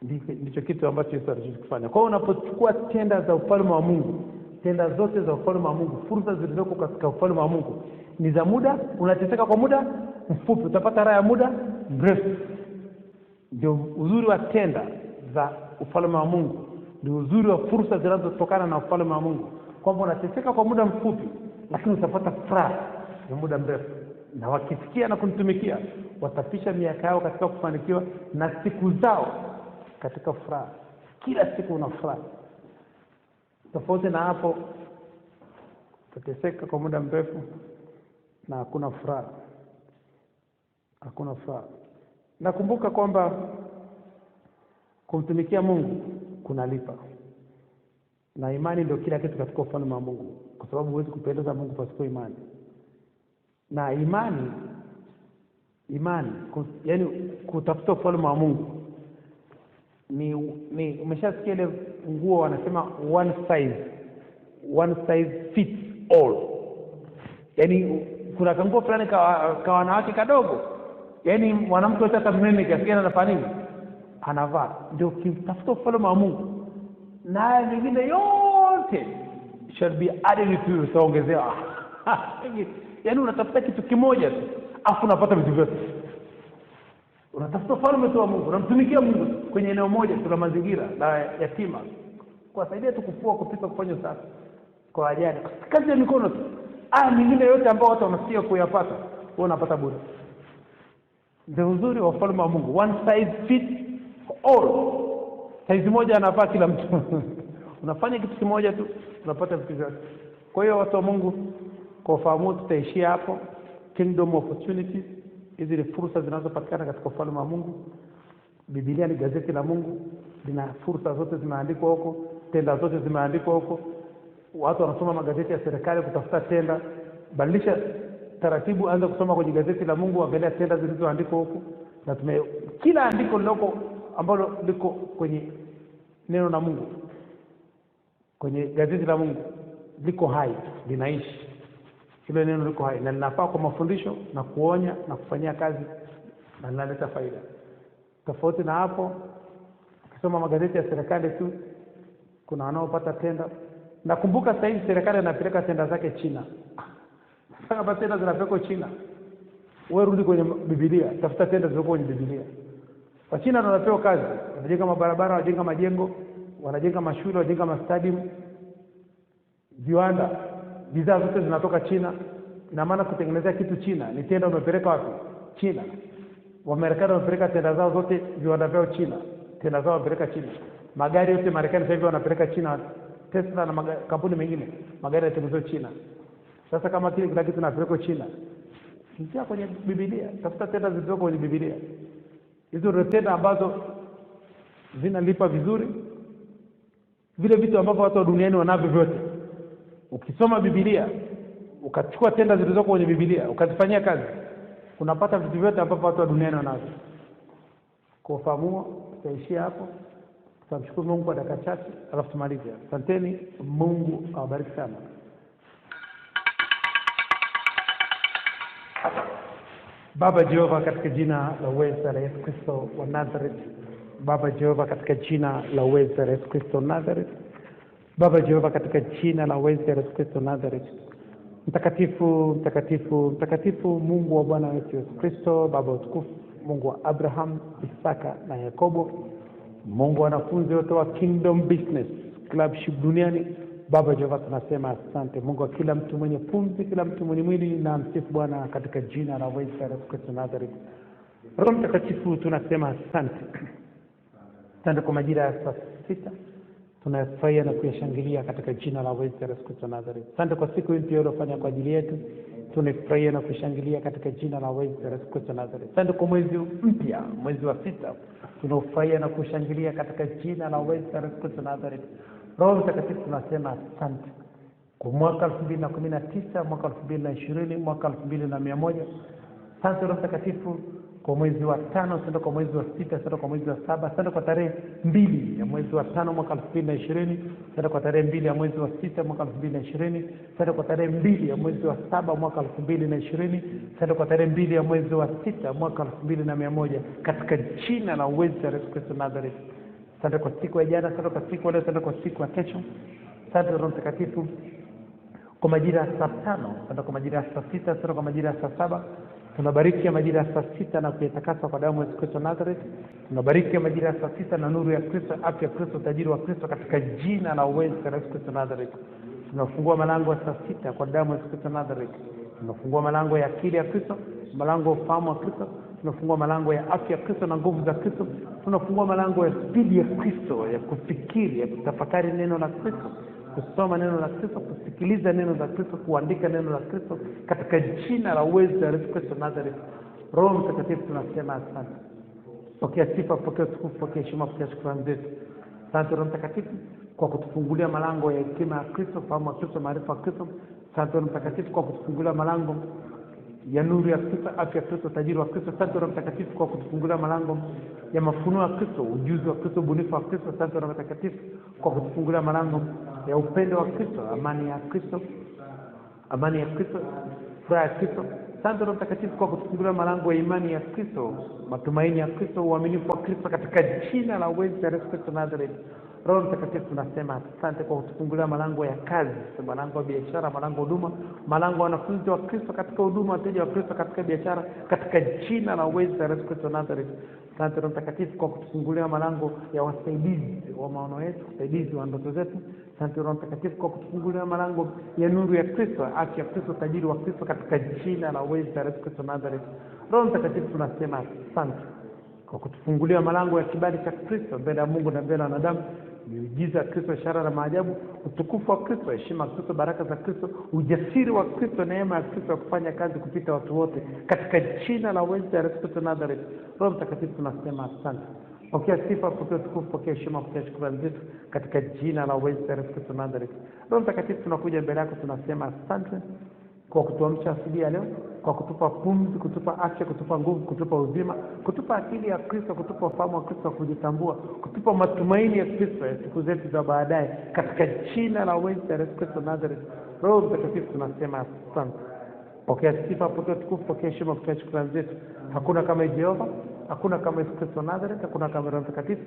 Ndicho kitu ambacho Yesu anachofanya. Kwa hiyo unapochukua tenda za ufalme wa Mungu, tenda zote za ufalme wa Mungu, fursa zilizoko katika ufalme wa Mungu ni za muda, unateseka kwa muda mfupi, utapata raha ya muda mrefu. Ndio uzuri wa tenda za ufalme wa Mungu, ndio uzuri wa fursa zinazotokana na ufalme wa Mungu, kwamba unateseka kwa muda mfupi lakini utapata furaha ya muda mrefu. Na wakifikia na kumtumikia, watapisha miaka yao katika kufanikiwa na siku zao katika furaha. Kila siku una furaha. Tofauti na hapo, utateseka kwa muda mrefu na hakuna furaha. Hakuna furaha. Nakumbuka kwamba kumtumikia Mungu kunalipa. Na imani ndio kila kitu katika ufalme wa Mungu, kwa sababu huwezi kupendeza Mungu pasipo imani. Na imani yaani kutafuta ufalme wa Mungu ni umeshasikia ile nguo wanasema one size fits all. Yaani kuna kanguo fulani kwa wanawake kadogo, yaani mwanamke yote hata mnene kiasi gani anafanya nini? Anavaa. Ndio kitafuta ufalme wa Mungu, na mengine yote shall be added to you, utaongezewa. Yaani unatafuta kitu kimoja tu afu unapata vitu vyote. Unatafuta ufalme tu wa Mungu, unamtumikia Mungu kwenye eneo moja, tuna mazingira na yatima, kuwasaidia tu kufua, kupika, kufanya usafi kwa ajali, kazi ya mikono tu. Mingine yote ambao watu wanasikia kuyapata, wewe unapata bure. Ndio uzuri wa ufalme wa Mungu, one size fits all. Size moja anafaa kila mtu. Unafanya kitu kimoja tu unapata vitu vyote. Kwa hiyo watu wa Mungu, kwa ufahamu tutaishia hapo. Kingdom opportunities, hizi ni fursa zinazopatikana katika ufalme wa Mungu. Biblia ni gazeti la Mungu, lina fursa zote zimeandikwa huko, tenda zote zimeandikwa huko. Watu wanasoma magazeti ya serikali kutafuta tenda. Badilisha taratibu, anza kusoma kwenye gazeti la Mungu, angalia tenda zilizoandikwa huko. Na kila andiko liloko ambalo liko kwenye neno la Mungu, kwenye gazeti la Mungu, liko hai, linaishi. Hilo neno liko hai na linafaa kwa mafundisho na kuonya na kufanyia kazi na linaleta faida. Tofauti na hapo, ukisoma magazeti ya serikali tu, kuna wanaopata tenda. Nakumbuka sasa hivi serikali inapeleka tenda zake China. Sasa basi tenda zinapelekwa China. Wewe rudi kwenye Biblia, tafuta tenda zilizo kwenye Biblia. Wa China wanapewa kazi, wanajenga mabarabara, wanajenga majengo, wanajenga mashule, wanajenga mastadium, viwanda. Bidhaa zote zinatoka China. Ina maana kutengenezea kitu China ni tenda umepeleka wapi? China. Wamarekani wamepeleka tenda zao zote, viwanda vyao China, tenda zao wamepeleka China. Magari yote Marekani sasa hivi wanapeleka China. Tesla na kampuni mengine, magari yanatengenezwa China. Sasa kama kila kitu kinapelekwa China, ingia kwenye Biblia, tafuta tenda zilizoko kwenye Biblia. Hizo ndio tenda ambazo zinalipa vizuri, vile vitu ambavyo watu wa duniani wanavyo vyote. Ukisoma Biblia, ukachukua tenda zilizoko kwenye Biblia, ukazifanyia kazi, unapata vitu vyote ambavyo watu wa duniani wanavyo. Kwa ufahamu huo, tutaishia hapo. Tutamshukuru Mungu kwa dakika chache alafu tumalize. Asanteni, Mungu awabariki sana. Baba Jehova, katika jina la uweza la Yesu Kristo wa Nazareth. Baba Jehova, katika jina la uweza la Yesu Kristo wa Nazareth. Baba Jehova, katika jina la uweza la Yesu Kristo wa Nazareth. Mtakatifu, mtakatifu, mtakatifu, Mungu wa Bwana wetu Yesu Kristo, Baba utukufu, Mungu wa Abraham, Isaka na Yakobo, Mungu wa wanafunzi wote wa Kingdom Business Clubship duniani. Baba Jehova, tunasema asante. Mungu wa kila mtu mwenye pumzi, kila mtu mwenye mwili, na msifu Bwana katika jina la uweza la Yesu Kristo Nazareth. Roho Mtakatifu, tunasema asante. Asante kwa majira ya saa 6 tunayafurahia na kuyashangilia katika jina la uweza la Yesu Kristo Nazareth. Asante kwa siku hii mpya uliyofanya kwa ajili yetu, tunafurahia na kushangilia katika jina la uweza la Yesu Kristo Nazareth. Asante kwa mwezi mpya, mwezi wa 6, tunafurahia na kushangilia katika jina la uweza la Yesu Kristo Nazareth. Roho Mtakatifu, tunasema asante kwa mwaka 2019, mwaka 2020, mwaka 2100. Asante Roho Mtakatifu kwa mwezi wa 5, asante kwa mwezi wa 6, asante kwa mwezi wa 7, asante kwa tarehe 2 ya mwezi wa 5 mwaka 2020, asante kwa tarehe 2 ya mwezi wa 6 mwaka 2020, asante kwa tarehe 2 ya mwezi wa 7 mwaka 2020, asante kwa tarehe 2 ya mwezi wa 6 mwaka 2100, katika jina la uweza la Yesu Kristo Nazareth. Asante kwa siku ya jana, asante kwa siku leo, asante kwa siku ya kesho. Asante Roho Mtakatifu kwa majira ya saa 5, asante kwa majira ya saa 6, asante kwa majira ya saa 7. Tunabariki ya majira ya saa 6 na kuyatakasa kwa damu ya Yesu Kristo Nazareth. Tunabariki ya majira ya saa 6 na nuru ya Kristo, afya ya Kristo, tajiri wa Kristo, katika jina la uweza la Yesu Kristo Nazareth. Tunafungua malango ya saa 6 kwa damu ya Yesu Kristo Nazareth. Tunafungua malango ya akili ya Kristo, malango ya ufahamu wa Kristo. Tunafungua malango ya afya ya Kristo na nguvu za Kristo. Tunafungua malango ya spidi ya Kristo, ya kufikiri, ya kutafakari neno la Kristo, kusoma neno la Kristo, kusikiliza neno la Kristo, kuandika neno la Kristo, katika jina la uweza la Yesu Kristo Nazareth. Roho Mtakatifu, tunasema asante. Pokea sifa, pokea utukufu, pokea heshima, pokea shukrani zetu. Asante Roho Mtakatifu kwa kutufungulia malango ya hekima ya Kristo, fahamu ya Kristo, maarifa ya Kristo. Asante Roho Mtakatifu kwa kutufungulia malango ya nuru ya Kristo, afya ya Kristo, tajiri wa Kristo. Asante Roho Mtakatifu kwa kutufungulia malango ya mafunuo ya Kristo, ujuzi wa Kristo, ubunifu wa Kristo. Asante Roho Mtakatifu kwa kutufungulia malango ya upendo wa Kristo, amani ya Kristo, amani ya Kristo, furaha ya Kristo. Asante Roho Mtakatifu kwa kutufungulia malango ya imani ya Kristo, matumaini ya Kristo, uaminifu wa Kristo, katika jina la uweza la Yesu Kristo Nazareth. Roho Mtakatifu, tunasema asante kwa kutufungulia malango ya kazi, malango ya biashara, malango ya huduma, malango ya wanafunzi wa Kristo katika huduma, wateja wa Kristo katika biashara, katika jina la uweza la Yesu Kristo Nazareth. Asante Roho Mtakatifu kwa kutufungulia malango ya wasaidizi wa maono yetu, wasaidizi wa ndoto zetu. Asante Roho Mtakatifu kwa kutufungulia malango ya nuru ya Kristo, afya ya Kristo, tajiri wa Kristo, katika jina la uweza la Yesu Kristo Nazareth. Roho Mtakatifu, tunasema asante kwa kutufungulia malango ya kibali cha Kristo mbele ya Mungu na mbele ya wanadamu, miujiza ya Kristo, ishara na maajabu, utukufu wa Kristo, heshima ya Kristo, baraka za Kristo, ujasiri wa Kristo, neema ya Kristo ya kufanya kazi kupita watu wote, katika jina la uweza la Yesu Kristo Nazareth. Roho Mtakatifu, tunasema asante. Pokea sifa, pokea utukufu, pokea heshima, pokea shukrani zetu, katika jina la uweza la Yesu Kristo Nazareth. Roho Mtakatifu, tunakuja mbele yako, tunasema asante kwa kutuamsha asubuhi ya leo, kwa kutupa pumzi, kutupa afya, kutupa nguvu, kutupa uzima, kutupa akili ya Kristo, kutupa ufahamu wa Kristo, kujitambua, kutupa matumaini ya Kristo ya siku zetu za baadaye, katika jina la uweza la Yesu Kristo Nazareth. Roho Mtakatifu, tunasema asante. Pokea sifa, pokea utukufu, pokea heshima, pokea shukrani zetu. Hakuna kama Jehova, hakuna kama Yesu Kristo Nazareth, hakuna kama Roho Mtakatifu.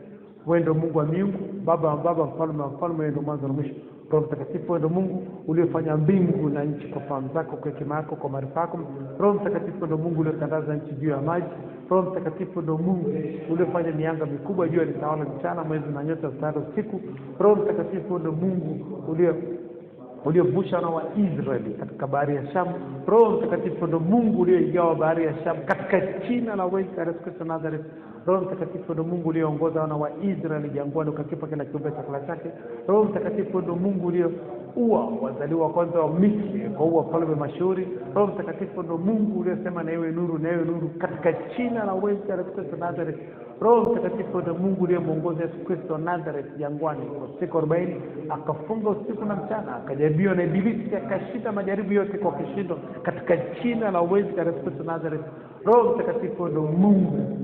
Wewe ndio Mungu wa miungu, Baba wa baba, mfalme wa mfalme, wewe ndio mwanzo na mwisho. Roho Mtakatifu, wewe ndio Mungu uliofanya mbingu na nchi kwa fahamu zako, kwa hekima yako, kwa maarifa yako. Roho Mtakatifu, ndio Mungu uliotandaza nchi juu ya maji. Roho Mtakatifu, ndio Mungu uliofanya mianga mikubwa, jua litawala mchana, mwezi na nyota zitawala usiku. Roho Mtakatifu, ndio Mungu uliovusha wana wa Israeli katika bahari ya Shamu. Roho Mtakatifu, ndio Mungu ulioigawa bahari ya Shamu, katika jina la uweza la Yesu Kristo Nazareth. Roho Mtakatifu, ndio Mungu ulioongoza wana wa Israeli jangwani, ukakipa kila kiumbe chakula chake. Roho Mtakatifu, ndio Mungu ulioua wazaliwa wa kwanza wa Misri kwa wafalme mashuhuri. Roho Mtakatifu, ndio Mungu uliosema na iwe nuru, na iwe nuru, katika jina la uweza la Yesu Kristo Nazareth. Roho Mtakatifu, ndio Mungu uliyemwongoza Yesu Kristo Nazareth jangwani kwa siku 40, akafunga usiku na mchana, akajaribiwa na Ibilisi, akashinda majaribu yote kwa kishindo, katika jina la uweza la Yesu Kristo Nazareth. Roho Mtakatifu, ndio Mungu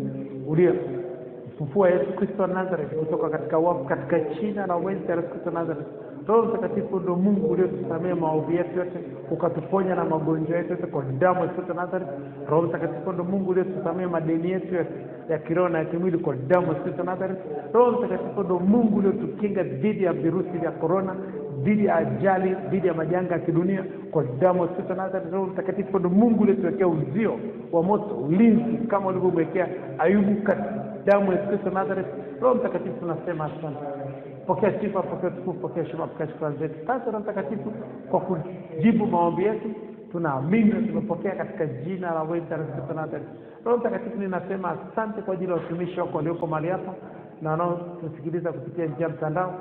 Fufua Yesu Kristo wa Nazareth kutoka katika wafu katika jina la uweza Yesu Kristo wa Nazareth. Roho Mtakatifu ndio Mungu uliotusamea maovu yetu yote, ukatuponya na magonjwa yetu yote kwa damu ya Yesu Kristo wa Nazareth. Roho Mtakatifu ndio Mungu uliotusamea madeni yetu yote ya kiroho na ya kimwili kwa damu ya Yesu Kristo wa Nazareth. Roho Mtakatifu ndio Mungu uliotukinga dhidi ya virusi vya corona, dhidi ya ajali, dhidi ya majanga ya kidunia kwa damu ya Yesu Kristo wa Nazareth. Roho Mtakatifu ndio Mungu uliotuwekea uzio wa moto, ulinzi kama ulivyomwekea Ayubu katika damu ya Yesu Kristo wa Nazareth. Roho Mtakatifu tunasema asante. Pokea sifa, pokea tukufu, pokea heshima, pokea shukrani zetu. Sasa Roho Mtakatifu kwa kujibu maombi yetu, tunaamini na tumepokea katika jina la Yesu Kristo wa Nazareth. Roho Mtakatifu ninasema asante kwa ajili ya watumishi wako walioko mahali hapa na wanaotusikiliza kupitia njia ya mtandao.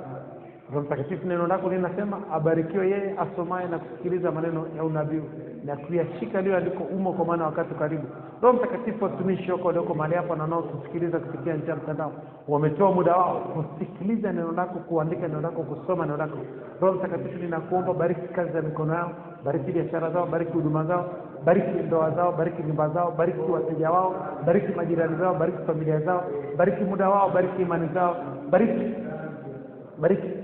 Roho Mtakatifu, neno lako linasema abarikiwe yeye asomaye na kusikiliza maneno ya unabii na kuyashika yaliyoandikwa umo, kwa maana wakati karibu. Roho Mtakatifu, watumishi wako walioko mahali hapa na wanaotusikiliza kupitia njia ya mtandao wametoa muda wao kusikiliza neno lako, kuandika neno lako, kusoma neno lako. Roho Mtakatifu, ninakuomba bariki kazi za mikono yao, bariki biashara zao, bariki huduma zao, bariki ndoa zao, bariki nyumba zao, bariki wateja wao, bariki majirani zao, bariki familia zao, bariki muda wao, bariki imani zao, bariki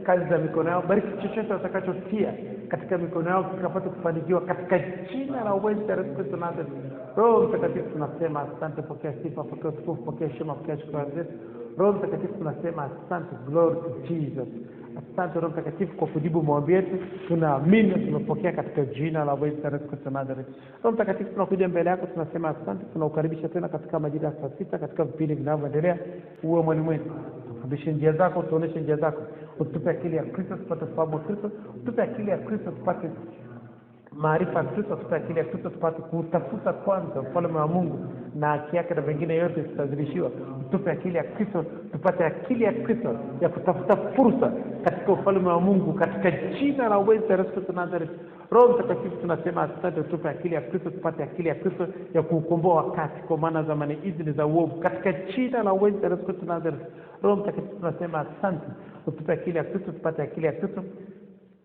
kazi za mikono yao, bariki chochote watakachotia katika mikono yao kikapata kufanikiwa katika jina la uweza Yesu Kristo wa Nazareth. Roho Mtakatifu, tunasema asante, pokea sifa, pokea utukufu, pokea heshima, pokea shukrani zetu. Roho Mtakatifu, tunasema asante, glory to Jesus. Asante Roho Mtakatifu kwa kujibu maombi yetu, tunaamini na tumepokea katika jina la uweza Yesu Kristo wa Nazareth. Roho Mtakatifu, tunakuja mbele yako, tunasema asante, tunaukaribisha tena katika majira ya saa sita katika vipindi vinavyoendelea. Uwe mwalimu wetu, tufundishe njia zako, tuoneshe njia zako, utupe akili ya Kristo tupate ufahamu wa Kristo, utupe akili ya Kristo tupate maarifa ya Kristo, tupe akili ya Kristo tupate kutafuta kwanza ufalme wa Mungu na haki yake, na vingine yote tutazidishiwa. Tupe akili ya Kristo tupate akili ya Kristo ya kutafuta fursa katika ufalme wa Mungu katika jina la uweza Yesu Kristo wa Nazareth. Roho Mtakatifu, tunasema asante, tupe akili ya Kristo tupate akili ya Kristo ya kuukomboa wakati, kwa maana zamani hizi ni za uovu, katika jina la uweza Yesu Kristo wa Nazareth. Roho Mtakatifu, tunasema asante, tupe akili ya Kristo tupate akili ya Kristo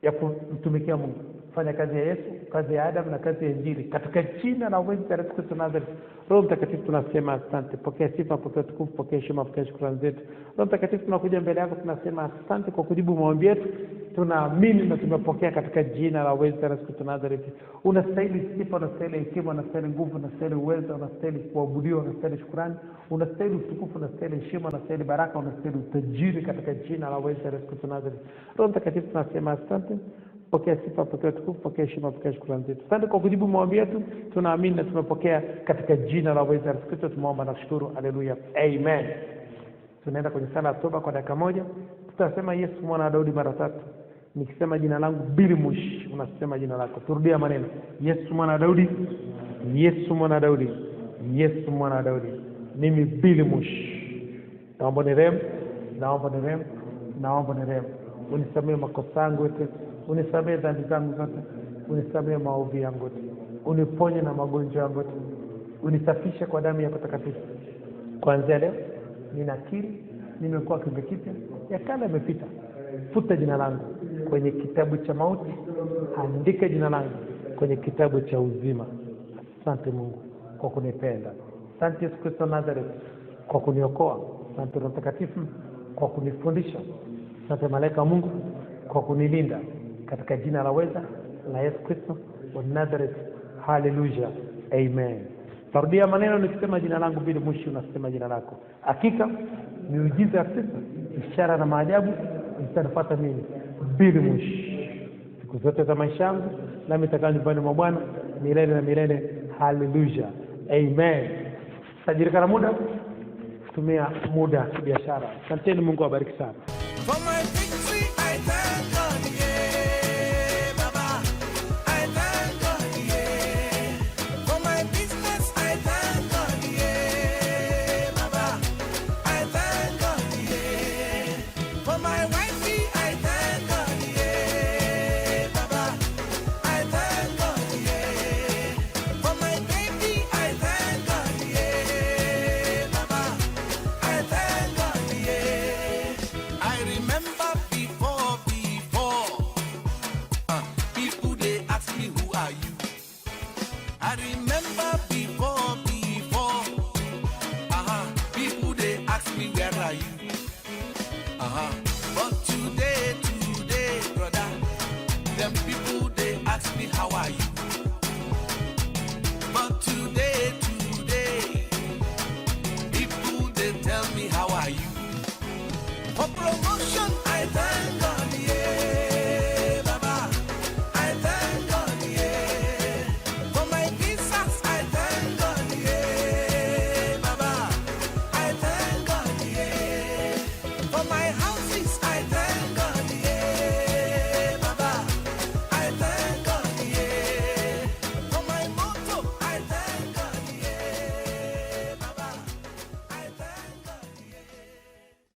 ya kumtumikia Mungu, fanya kazi ya Yesu, kazi ya Adam na kazi ya Injili katika jina la uweza Yesu Kristo wa Nazareth. Roho Mtakatifu, tunasema asante, pokea sifa, pokea tukufu, pokea heshima, pokea shukrani zetu. Roho Mtakatifu, tunakuja mbele yako, tunasema asante kwa kujibu maombi yetu, tunaamini na tumepokea katika jina la uweza Yesu Kristo wa Nazareth. Unastahili sifa, unastahili hekima, unastahili nguvu, unastahili uwezo, unastahili kuabudiwa, unastahili shukrani, unastahili utukufu, unastahili heshima, unastahili baraka, unastahili utajiri katika jina la uweza Yesu Kristo wa Nazareth. Roho Mtakatifu, tunasema asante, pokea sifa, pokea tukufu, pokea heshima, pokea shukrani zetu. Asante kwa kujibu maombi yetu, tunaamini na tumepokea katika jina la uweza Yesu Kristo tumeomba na kushukuru. Haleluya, amen. Tunaenda kwenye sala ya toba kwa dakika moja. Tutasema Yesu mwana wa Daudi mara tatu. Nikisema jina langu Billy Mush, unasema jina lako. Turudia maneno: Yesu mwana wa Daudi, Yesu mwana wa Daudi, Yesu mwana wa Daudi. Mimi Billy Mush, naomba nirehemu, naomba nirehemu, naomba nirehemu. Unisamehe makosa yangu yote, unisamehe dhambi zangu zote, unisamehe maovu yangu yote, uniponye na magonjwa yangu yote, unisafishe kwa damu yako takatifu. Kuanzia leo ninakiri nimekuwa kiumbe kipya, ya kale yamepita. Futa jina langu kwenye kitabu cha mauti, andika jina langu kwenye kitabu cha uzima. Asante Mungu kwa kunipenda. Asante Yesu Kristo wa Nazareth kwa kuniokoa. Asante Roho Mtakatifu kwa kunifundisha. Asante malaika wa Mungu kwa kunilinda, katika jina la uweza la Yesu Kristo wa Nazareth. Haleluya, amen. Tarudia maneno nikisema jina langu Billy Mushi, unasema jina lako. Hakika miujiza ya Kristo, ishara na maajabu itanifuata mimi Billy Mushi siku zote za maisha yangu, nami nitakaa nyumbani mwa Bwana milele na milele. Haleluya, amen. Tajirika na muda, tumia muda kibiashara. Asanteni, Mungu awabariki sana. For my victory, I thank God, yeah, Baba. I thank God, yeah. For my business, I thank God, yeah, Baba. I thank God, yeah. For my wifey, I thank God, yeah, Baba. I thank God, yeah. For my baby, I thank God, yeah, Baba. I thank God, yeah. I remember people they ask me how are you. But today, people they tell me how are you. For promotion